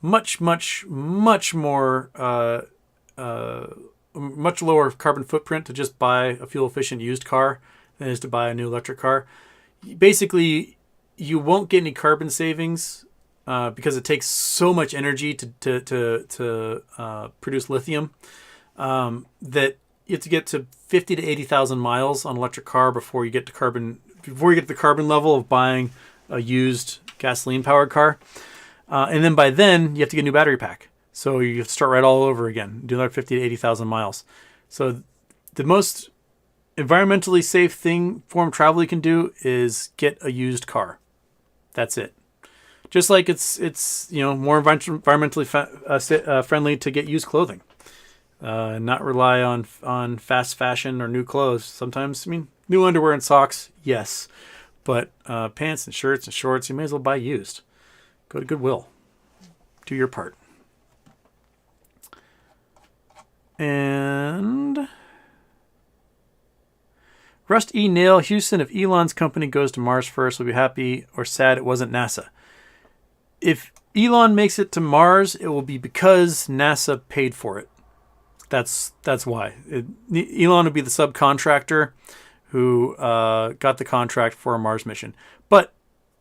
much, much, much more, much lower carbon footprint to just buy a fuel-efficient used car than it is to buy a new electric car. Basically, you won't get any carbon savings because it takes so much energy to produce lithium that you have to get to 50 to 80,000 miles on an electric car before you get to the carbon level of buying a used gasoline powered car. And then by then you have to get a new battery pack. So you have to start right all over again, do another 50 to 80,000 miles. So the most environmentally safe form of travel you can do is get a used car. That's it. Just like it's more environmentally friendly to get used clothing, and not rely on fast fashion or new clothes. Sometimes, new underwear and socks, yes, but pants and shirts and shorts, you may as well buy used. Go to Goodwill. Do your part. And Rust E. Nail, Houston, if Elon's company goes to Mars first, we'll be happy or sad it wasn't NASA. If Elon makes it to Mars, it will be because NASA paid for it. That's why. Elon would be the subcontractor who got the contract for a Mars mission. But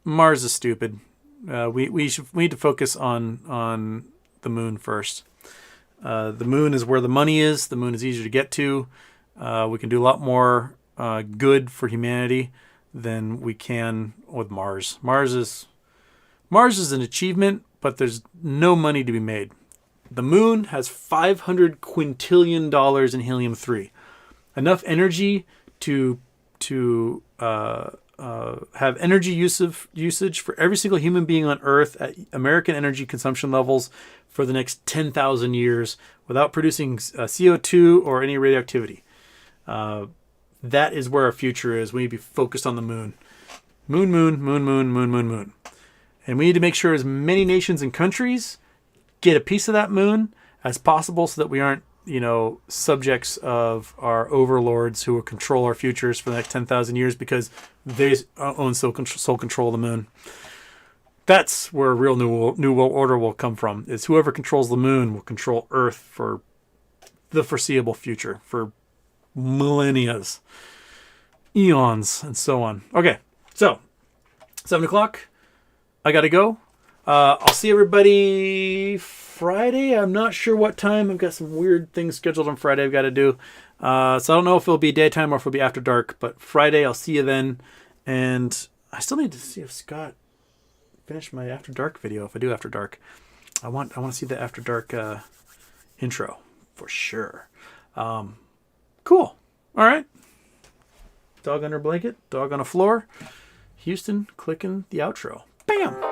Mars is stupid. We need to focus on the moon first. The moon is where the money is. The moon is easier to get to. We can do a lot more good for humanity than we can with Mars. Mars is an achievement, but there's no money to be made. The moon has $500 quintillion in helium-3, enough energy to have energy usage for every single human being on Earth at American energy consumption levels for the next 10,000 years without producing CO2 or any radioactivity. That is where our future is. We need to be focused on the moon. Moon. And we need to make sure as many nations and countries get a piece of that moon as possible so that we aren't, subjects of our overlords who will control our futures for the next 10,000 years because they own sole control of the moon. That's where a real new world order will come from, is whoever controls the moon will control Earth for the foreseeable future, for millennia, eons, and so on. Okay, so 7 o'clock. I got to go. I'll see everybody Friday. I'm not sure what time. I've got some weird things scheduled on Friday I've got to do. So I don't know if it'll be daytime or if it'll be after dark. But Friday, I'll see you then. And I still need to see if Scott finished my after dark video. If I do after dark, I want to see the after dark intro for sure. Cool. All right. Dog under blanket. Dog on a floor. Houston clicking the outro. Bam.